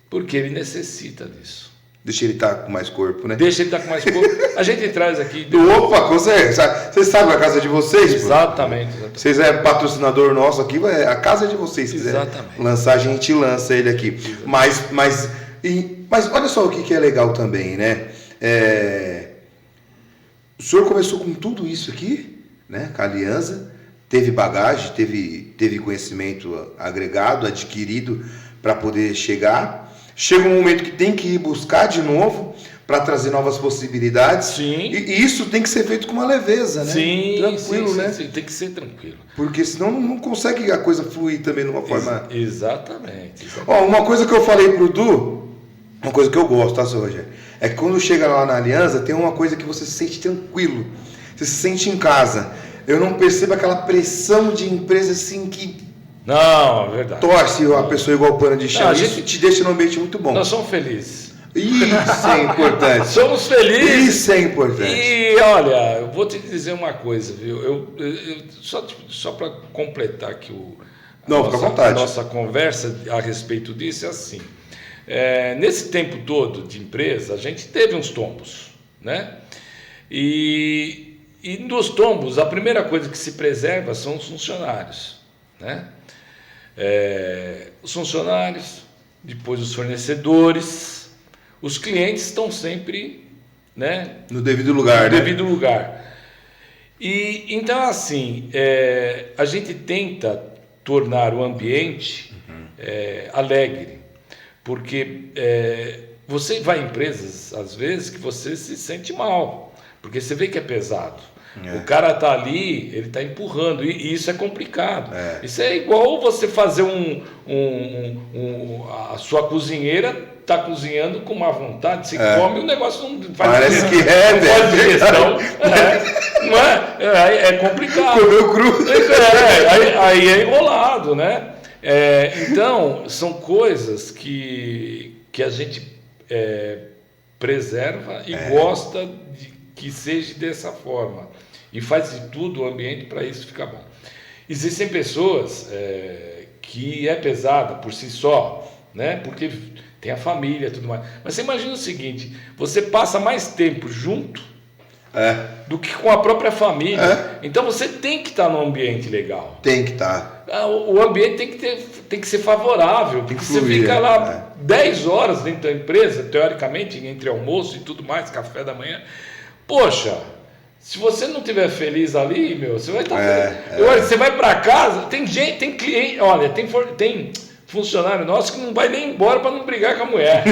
Porque ele necessita disso. Deixa ele estar com mais corpo, né? Deixa ele estar com mais corpo. A gente traz aqui... Opa, vocês sabem a casa de vocês? Exatamente. Vocês é patrocinador nosso aqui, é a casa de vocês. Se quiser lançar, a gente lança ele aqui. Mas olha só o que é legal também, né? O senhor começou com tudo isso aqui, né? Com a Alianza, teve bagagem, teve conhecimento agregado, adquirido para poder chegar. Chega um momento que tem que ir buscar de novo para trazer novas possibilidades. Sim. E isso tem que ser feito com uma leveza, né? Sim, tranquilo, né? Sim, tem que ser tranquilo. Porque senão não consegue a coisa fluir também de uma forma... Exatamente. Ó, uma coisa que eu falei pro Du, uma coisa que eu gosto, tá, seu Rogério? É que quando chega lá na Alianza, tem uma coisa que você se sente tranquilo. Você se sente em casa. Eu não percebo aquela pressão de empresa assim que... Não, é verdade. Torce a pessoa igual pano de chão. Isso te deixa num ambiente muito bom. Nós somos felizes. Isso é importante. Somos felizes. Isso é importante. E olha, eu vou te dizer uma coisa, viu? Eu só para completar aqui a nossa conversa a respeito disso, é assim. Nesse tempo todo de empresa, a gente teve uns tombos, né? E nos tombos, a primeira coisa que se preserva são os funcionários, né? Os funcionários, depois os fornecedores, os clientes estão sempre, né, no devido lugar, no né? devido lugar. E então assim, a gente tenta tornar o ambiente alegre, porque você vai em empresas às vezes que você se sente mal, porque você vê que é pesado. O cara tá ali, ele tá empurrando, e isso é complicado. Isso é igual você fazer a sua cozinheira tá cozinhando com má vontade, você come, o negócio não faz Parece que faz digestão. Não é? É complicado. Comeu cru. Aí é enrolado, né? Então, são coisas que a gente preserva e gosta de que seja dessa forma. E faz de tudo o ambiente para isso ficar bom. Existem pessoas que é pesada por si só, né? Porque tem a família e tudo mais. Mas você imagina o seguinte, você passa mais tempo junto do que com a própria família. Então você tem que estar num ambiente legal. Tem que estar. O ambiente tem que ser favorável. Porque você fica lá 10 horas dentro da empresa, teoricamente, entre almoço e tudo mais, café da manhã. Poxa, se você não estiver feliz ali, você vai estar feliz. Você vai para casa, tem cliente, olha, tem funcionário nosso que não vai nem embora para não brigar com a mulher.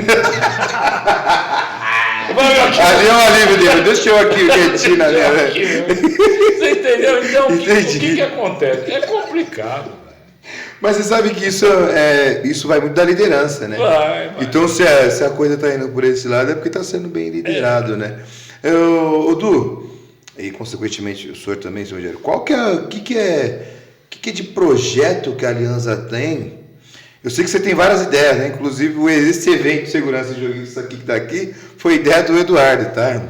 Ali é um alívio dele, deixa eu aqui quietinho na minha. Você entendeu? Então, o que acontece? É complicado. Mas você sabe que isso vai muito da liderança, né? Vai. Então, se a coisa está indo por esse lado, é porque está sendo bem liderado, né? Du, e consequentemente o senhor também, senhor Rogério, o que é de projeto que a Alianza tem? Eu sei que você tem várias ideias, né? Inclusive esse evento de segurança em jogo, isso aqui que está aqui, foi ideia do Eduardo, tá?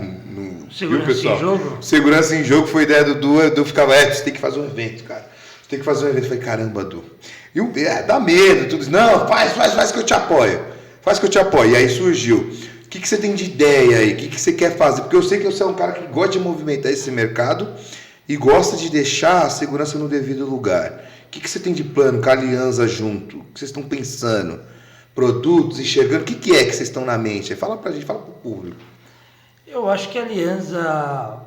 Segurança em jogo? Segurança em jogo foi ideia do Du. Edu ficava, você tem que fazer um evento, cara. Você tem que fazer um evento. Eu falei, caramba, Du. E dá medo, tudo isso. Não, faz que eu te apoio. Faz que eu te apoio. E aí surgiu. O que você tem de ideia aí? O que você quer fazer? Porque eu sei que você é um cara que gosta de movimentar esse mercado e gosta de deixar a segurança no devido lugar. O que você tem de plano com a Alianza junto? O que vocês estão pensando produtos, enxergando? O que é que vocês estão na mente? Fala pra gente, fala pro público. Eu acho que a Alianza,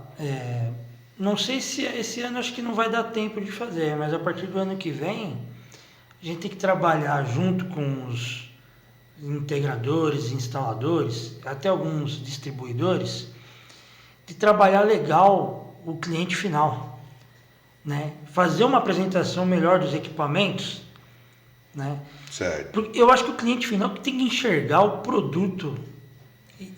não sei se esse ano acho que não vai dar tempo de fazer, mas a partir do ano que vem, a gente tem que trabalhar junto com os integradores, instaladores, até alguns distribuidores, de trabalhar legal o cliente final, né? Fazer uma apresentação melhor dos equipamentos, né? Certo. Porque eu acho que o cliente final tem que enxergar o produto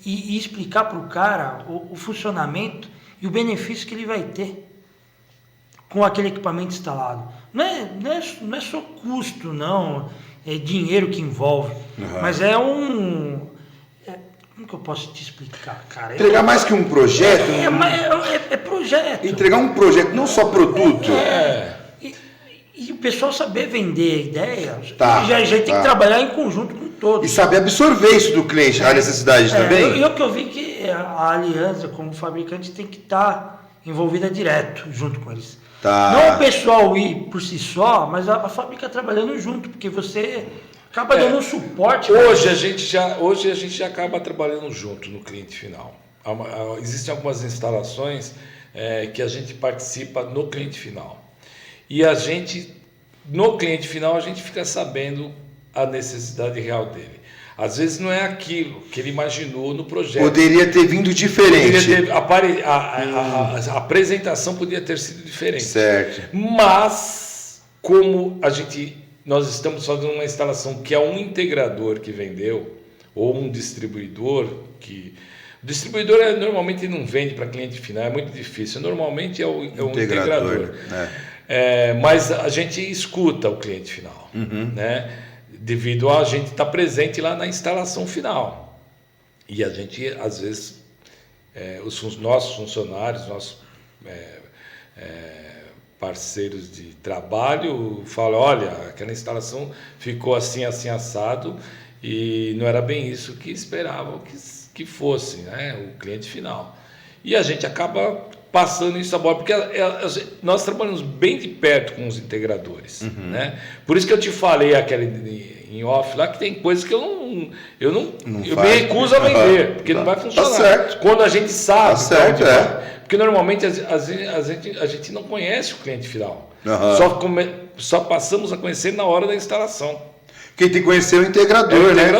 e explicar para o cara o funcionamento e o benefício que ele vai ter com aquele equipamento instalado. Não é só custo, não, é dinheiro que envolve, mas como que eu posso te explicar, cara? Entregar mais que um projeto. É projeto. Entregar um projeto, não só produto. E o pessoal saber vender a ideia, Tá, já tem que trabalhar em conjunto com todos. E saber absorver isso do cliente, a necessidade também. Eu vi que a Alianza, como fabricante, tem que estar envolvida direto junto com eles. Tá. Não o pessoal ir por si só, mas a fábrica trabalhando junto, porque você acaba dando um suporte. Hoje a gente já acaba trabalhando junto no cliente final. Existem algumas instalações que a gente participa no cliente final. E no cliente final, a gente fica sabendo a necessidade real dele. Às vezes não é aquilo que ele imaginou no projeto. Poderia ter vindo diferente. A apresentação poderia ter sido diferente. Certo. Mas, como nós estamos fazendo uma instalação que é um integrador que vendeu, ou um distribuidor que... O distribuidor normalmente não vende para cliente final, é muito difícil. Normalmente é um integrador. Mas a gente escuta o cliente final, né? Devido a gente estar presente lá na instalação final. E a gente, às vezes, os nossos funcionários, nossos parceiros de trabalho falam, olha, aquela instalação ficou assim, assim, assado, e não era bem isso que esperavam que fosse, né? O cliente final. E a gente acaba passando isso a bola, porque nós trabalhamos bem de perto com os integradores, né? Por isso que eu te falei em off lá que tem coisas que eu me recuso a vender, porque não vai funcionar. Tá certo. Quando a gente sabe, tá certo, porque normalmente a gente não conhece o cliente final. Só passamos a conhecer na hora da instalação. Quem tem que conhecer o integrador, né?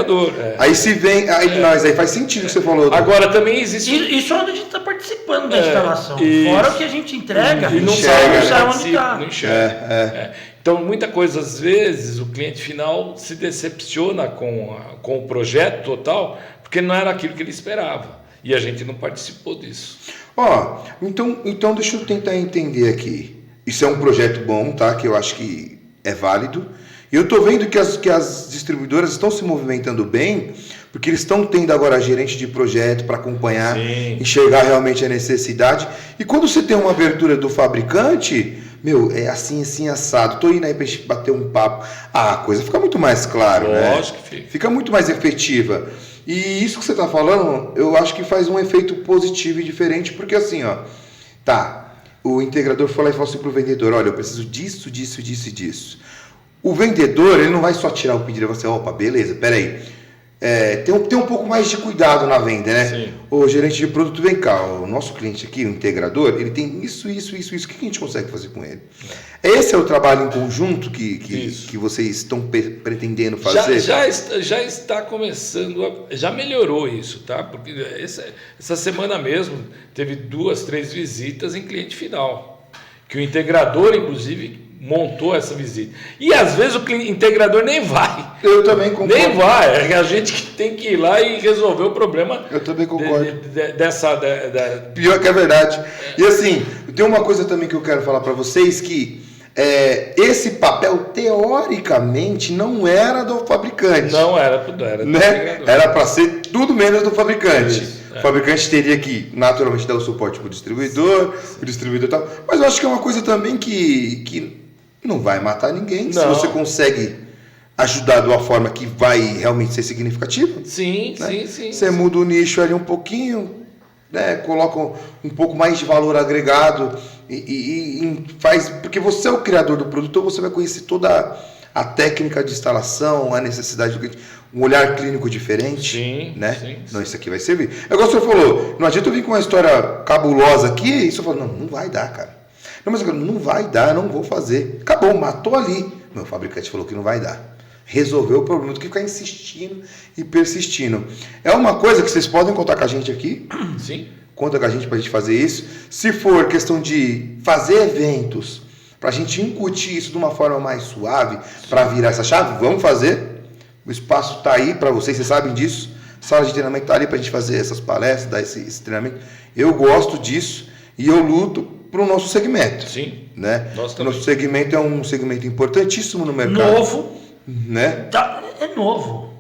Aí se vem, aí faz sentido o que você falou. Agora também existe... Isso é onde a gente está participando da instalação. Fora o que a gente entrega, e não sabe onde está. Não enxerga. Então, muita coisa, às vezes, o cliente final se decepciona com o projeto total, porque não era aquilo que ele esperava. E a gente não participou disso. Então deixa eu tentar entender aqui. Isso é um projeto bom, tá? Que eu acho que é válido. E eu estou vendo que as distribuidoras estão se movimentando bem, porque eles estão tendo agora gerente de projeto para acompanhar, enxergar realmente a necessidade. E quando você tem uma abertura do fabricante, é assim, assim, assado. Estou indo aí para gente bater um papo. A coisa fica muito mais clara, né? Lógico que fica. Fica muito mais efetiva. E isso que você está falando, eu acho que faz um efeito positivo e diferente, porque assim, o integrador foi lá e falou assim para o vendedor, olha, eu preciso disso, disso, disso e disso. O vendedor, ele não vai só tirar o pedido e vai assim, opa, beleza, peraí. Tem um pouco mais de cuidado na venda, né? Sim. O gerente de produto, vem cá, o nosso cliente aqui, o integrador, ele tem isso. O que a gente consegue fazer com ele? Esse é o trabalho em conjunto que vocês estão pretendendo fazer? Já está começando, já melhorou isso, tá? Porque essa semana mesmo teve 2, 3 visitas em cliente final. Que o integrador, inclusive, montou essa visita. E às vezes o integrador nem vai. Eu também concordo. Nem vai. É a gente que tem que ir lá e resolver o problema. Eu também concordo. Pior que é verdade. E assim, tem uma coisa também que eu quero falar para vocês, que esse papel, teoricamente, não era do fabricante. Não era do integrador. Era para ser tudo menos do fabricante. Isso. O fabricante teria que, naturalmente, dar o suporte para o distribuidor, o distribuidor e tal. Mas eu acho que é uma coisa também que não vai matar ninguém. Não. Se você consegue ajudar de uma forma que vai realmente ser significativa. Sim. Você muda o nicho ali um pouquinho, né? Coloca um pouco mais de valor agregado e faz... Porque você é o criador do produto, então você vai conhecer toda a técnica de instalação, a necessidade do cliente, um olhar clínico diferente, Sim, né? sim, Não, isso aqui vai servir. É igual o senhor falou, não adianta eu vir com uma história cabulosa aqui e o senhor falou, não vai dar, cara. Não, mas não vai dar, não vou fazer. Acabou, matou ali. Meu fabricante falou que não vai dar. Resolveu o problema do que ficar insistindo e persistindo. É uma coisa que vocês podem contar com a gente aqui. Sim. Conta com a gente pra gente fazer isso. Se for questão de fazer eventos, pra gente incutir isso de uma forma mais suave, para virar essa chave, vamos fazer. O espaço tá aí para vocês sabem disso. A sala de treinamento tá ali pra gente fazer essas palestras, dar esse treinamento. Eu gosto disso e eu luto pro nosso segmento. Sim. Né? O nosso segmento é um segmento importantíssimo no mercado. Novo. Né? É novo.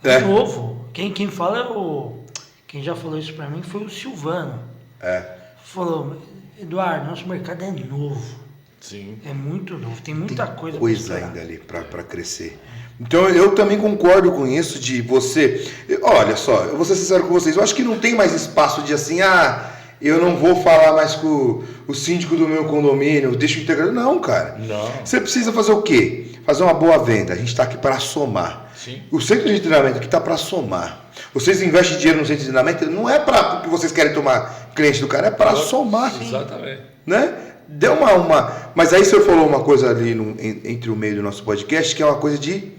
É novo. Quem fala é o... Quem já falou isso para mim foi o Silvano. Falou, Eduardo, nosso mercado é novo. Sim. É muito novo. Tem muita coisa ainda ali para crescer. Então eu também concordo com isso de você... Olha só, eu vou ser sincero com vocês. Eu acho que não tem mais espaço de assim... eu não vou falar mais com o síndico do meu condomínio, deixa o integrador. Não, cara. Não. Você precisa fazer o quê? Fazer uma boa venda. A gente está aqui para somar. Sim. O centro de treinamento aqui está para somar. Vocês investem dinheiro no centro de treinamento, não é para porque vocês querem tomar cliente do cara, é para somar. Exatamente. Né? Deu uma... Mas aí o senhor falou uma coisa ali entre o meio do nosso podcast, que é uma coisa de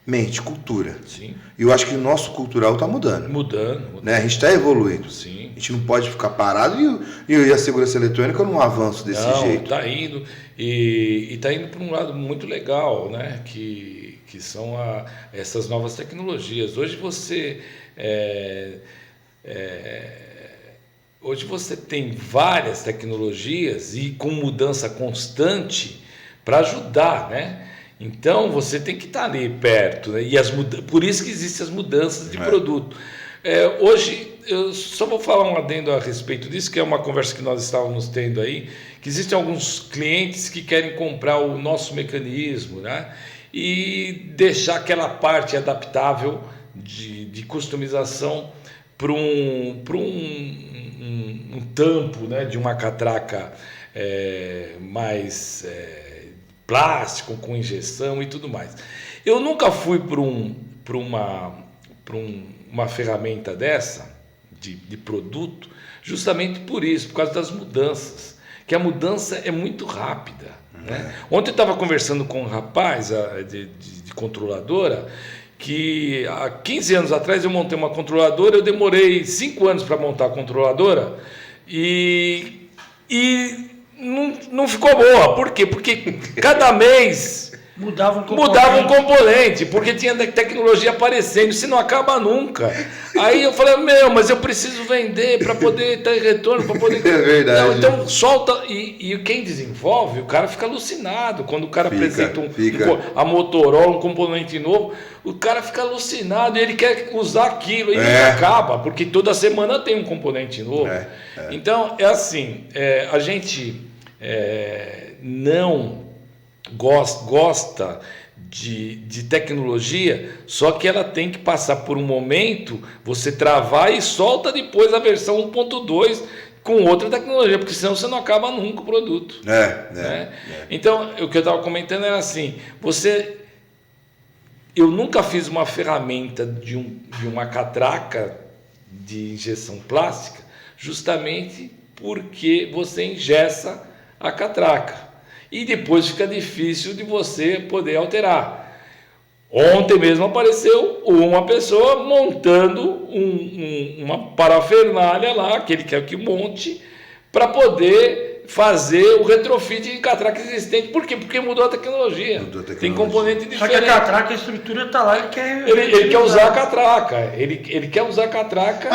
mente, cultura. Sim. E eu acho que o nosso cultural está mudando. Mudando. Né? A gente está evoluindo. Sim. A gente não pode ficar parado e a segurança eletrônica não avança desse jeito. Está indo. E está indo para um lado muito legal, né? Que são essas novas tecnologias. Hoje você... hoje você tem várias tecnologias e com mudança constante para ajudar, né? Então você tem que estar ali perto, né? Por isso que existem as mudanças de produto. Hoje eu só vou falar um adendo a respeito disso, que é uma conversa que nós estávamos tendo aí, que existem alguns clientes que querem comprar o nosso mecanismo, né? E deixar aquela parte adaptável de customização para um tampo, né? De uma catraca mais plástico, com injeção e tudo mais. Eu nunca fui para uma ferramenta dessa, de produto, justamente por isso, por causa das mudanças, que a mudança é muito rápida. Né? Ontem eu estava conversando com um rapaz de controladora, que há 15 anos atrás eu montei uma controladora, eu demorei 5 anos para montar a controladora e não ficou boa. Por quê? Porque cada mês mudava um componente, porque tinha tecnologia aparecendo, isso não acaba nunca. Aí eu falei, mas eu preciso vender para poder ter retorno, para poder... É verdade. Não, então solta, e quem desenvolve, o cara fica alucinado, quando o cara apresenta a Motorola, um componente novo, o cara fica alucinado, e ele quer usar aquilo, e não acaba, porque toda semana tem um componente novo. Então, é assim, a gente não gosta de tecnologia, só que ela tem que passar por um momento, você travar e solta depois a versão 1.2 com outra tecnologia, porque senão você não acaba nunca o produto. Né? Então, o que eu estava comentando era assim, eu nunca fiz uma ferramenta de uma catraca de injeção plástica, justamente porque você engessa a catraca. E depois fica difícil de você poder alterar. Ontem mesmo apareceu uma pessoa montando uma parafernália lá, que ele quer que monte, para poder fazer o retrofit de catraca existente. Por quê? Porque mudou a tecnologia. Tem componente diferente. Só que a catraca, a estrutura está lá, ele quer usar a catraca. Ele quer usar a catraca.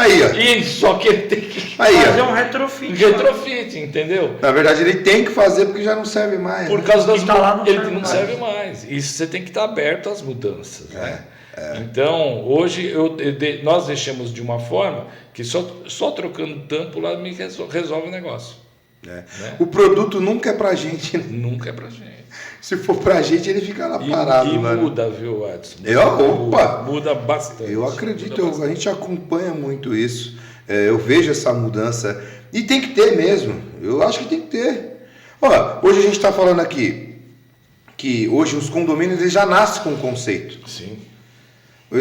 Só que ele tem que fazer um retrofit. Retrofit, entendeu? Na verdade, ele tem que fazer porque já não serve mais. Por causa das mudanças. Ele não serve mais. Isso você tem que estar aberto às mudanças. Né? Então, hoje nós deixamos de uma forma que só trocando tampo lá me resolve o negócio. Né? O produto nunca é pra gente. Nunca é pra gente. Se for pra gente, ele fica lá parado. E muda, viu, Edson? Muda bastante. Eu acredito, a gente acompanha muito isso. Eu vejo essa mudança. E tem que ter mesmo. Eu acho que tem que ter. Hoje a gente está falando aqui que hoje os condomínios eles já nascem com um conceito. Sim.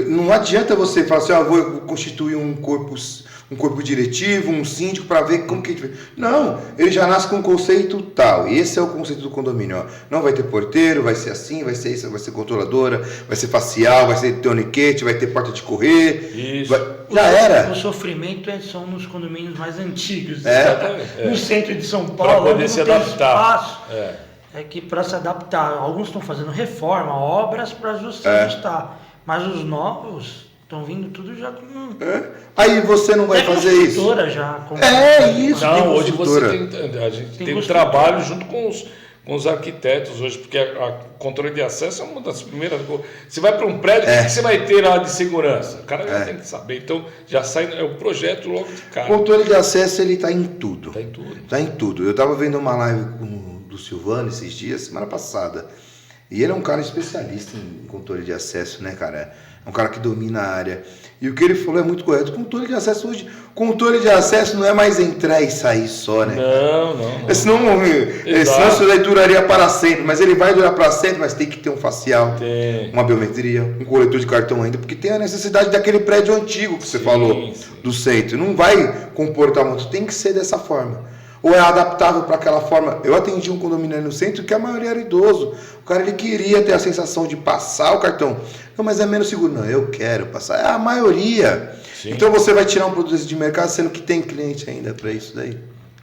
Não adianta você falar assim, vou constituir um corpo diretivo, um síndico para ver como que a gente... Não, ele já nasce com um conceito tal. Esse é o conceito do condomínio. Ó. Não vai ter porteiro, vai ser assim, vai ser isso, vai ser controladora, vai ser facial, vai ser toniquete, vai ter porta de correr. Isso. Já era. O sofrimento são nos condomínios mais antigos. Exatamente. No centro de São Para Paulo, poder onde se não tem adaptar. espaço. É que para se adaptar, alguns estão fazendo reforma, obras para ajustar. Mas os novos estão vindo tudo já com... Aí você não vai fazer isso. Já. Isso. Não, hoje a gente tem um trabalho junto com os arquitetos hoje, porque a controle de acesso é uma das primeiras coisas. Você vai para um prédio, o que você vai ter lá de segurança? O cara já tem que saber. Então, já sai o projeto logo de cara. O controle de acesso, ele está em tudo. Está em tudo. Está em tudo. Eu estava vendo uma live do Silvano esses dias, semana passada. E ele é um cara especialista em controle de acesso, né, cara? É um cara que domina a área. E o que ele falou é muito correto. Controle de acesso hoje... Controle de acesso não é mais entrar e sair só, né? Não. Senão isso daí duraria para sempre. Mas ele vai durar para sempre, mas tem que ter um facial, uma biometria, um coletor de cartão ainda, porque tem a necessidade daquele prédio antigo que você falou, do centro. Não vai comportar muito, tem que ser dessa forma. Ou é adaptável para aquela forma. Eu atendi um condomínio no centro que a maioria era idoso. O cara ele queria ter a sensação de passar o cartão. Não, mas é menos seguro. Não, eu quero passar. É a maioria. Sim. Então você vai tirar um produto desse de mercado sendo que tem cliente ainda para isso daí.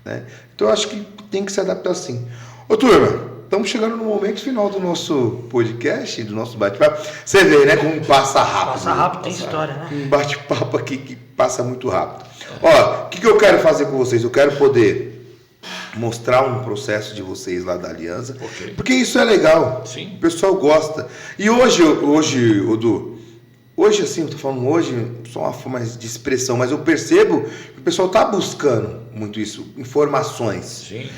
Né? Então eu acho que tem que se adaptar assim. Ô turma, estamos chegando no momento final do nosso podcast, do nosso bate-papo. Você vê, né, como passa rápido. Passa rápido, tem história, né? Um bate-papo aqui que passa muito rápido. Ó, o que eu quero fazer com vocês? Eu quero poder mostrar um processo de vocês lá da Aliança, porque isso é legal. Sim. O pessoal gosta. E hoje, Odu, hoje assim, eu tô falando hoje, só uma forma de expressão, mas eu percebo que o pessoal tá buscando muito isso, informações. Sim.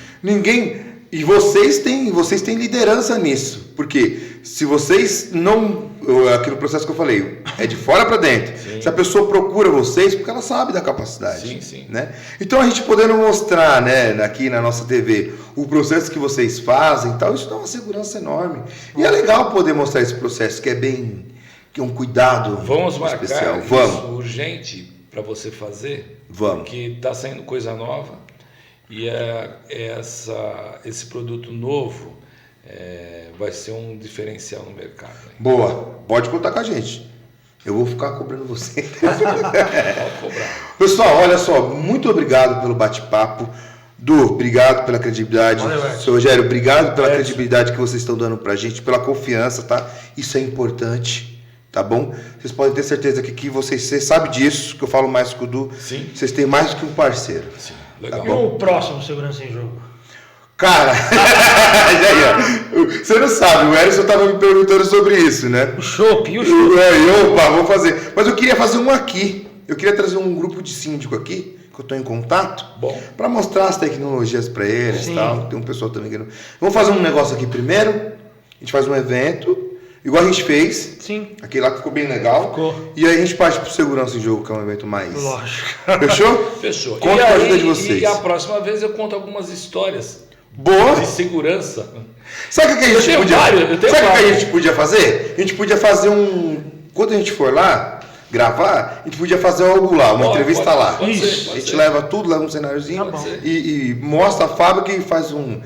E vocês têm liderança nisso, porque se vocês não, aquele processo que eu falei, é de fora para dentro. Sim. Se a pessoa procura vocês, porque ela sabe da capacidade. Sim. Né? Então a gente podendo mostrar, né, aqui na nossa TV o processo que vocês fazem, tal, isso dá uma segurança enorme. E é legal poder mostrar esse processo que é um cuidado Vamos especial. Marcar Vamos. Isso urgente para você fazer. Vamos. Porque está saindo coisa nova. E esse produto novo vai ser um diferencial no mercado. Hein? Boa, pode contar com a gente. Eu vou ficar cobrando você. Pode cobrar. Pessoal, olha só, muito obrigado pelo bate-papo. Obrigado pela credibilidade. Valeu, Seu Rogério, obrigado pela credibilidade que vocês estão dando pra gente, pela confiança, tá? Isso é importante, tá bom? Vocês podem ter certeza que você sabe disso, que eu falo mais com o Du. Sim. Vocês têm mais do que um parceiro. Sim. Legal. E o próximo Segurança em Jogo? Cara, você não sabe, o Erison estava me perguntando sobre isso, né? O chopp. Opa, vou fazer. Mas eu queria fazer um aqui. Eu queria trazer um grupo de síndico aqui, que eu estou em contato, para mostrar as tecnologias para eles e tal. Tem um pessoal também que... Vamos fazer um negócio aqui primeiro. A gente faz um evento, igual a gente fez. Sim. Aquele lá que ficou bem legal. Ficou. E aí a gente parte pro Segurança em Jogo, que é um evento mais... Lógico. Fechou? Fechou. Conta com a ajuda de vocês. E a próxima vez eu conto algumas histórias. Boa! De segurança. Sabe o que a gente podia fazer? Sabe o que a gente podia fazer? A gente podia fazer quando a gente for lá gravar, a gente podia fazer algo lá, uma entrevista lá. Pode a gente leva tudo, leva um cenáriozinho e mostra a fábrica e faz um...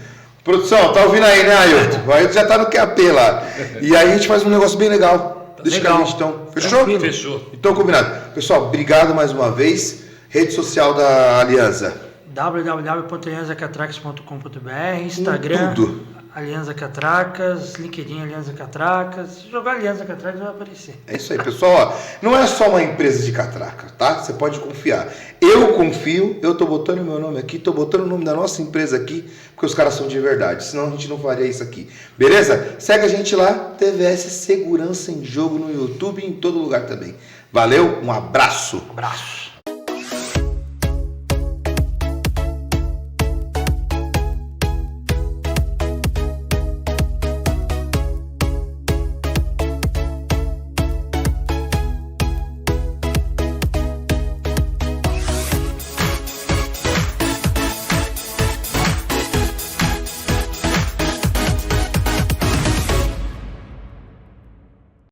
Produção, tá ouvindo aí, né, Ailton? O Ailton já tá no QAP lá. E aí a gente faz um negócio bem legal. Deixa com a gente então. Fechou? Fechou. Então combinado. Pessoal, obrigado mais uma vez. Rede social da Aliança. www.alianzacatracas.com.br, Instagram, Tudo. Alianza Catracas, LinkedIn Alianza Catracas. Se jogar Alianza Catracas vai aparecer. É isso aí, pessoal. Ó, não é só uma empresa de catraca, tá? Você pode confiar. Eu confio, eu tô botando meu nome aqui, tô botando o nome da nossa empresa aqui, porque os caras são de verdade. Senão a gente não faria isso aqui. Beleza? Segue a gente lá, TVS Segurança em Jogo no YouTube e em todo lugar também. Valeu, um abraço. Abraço.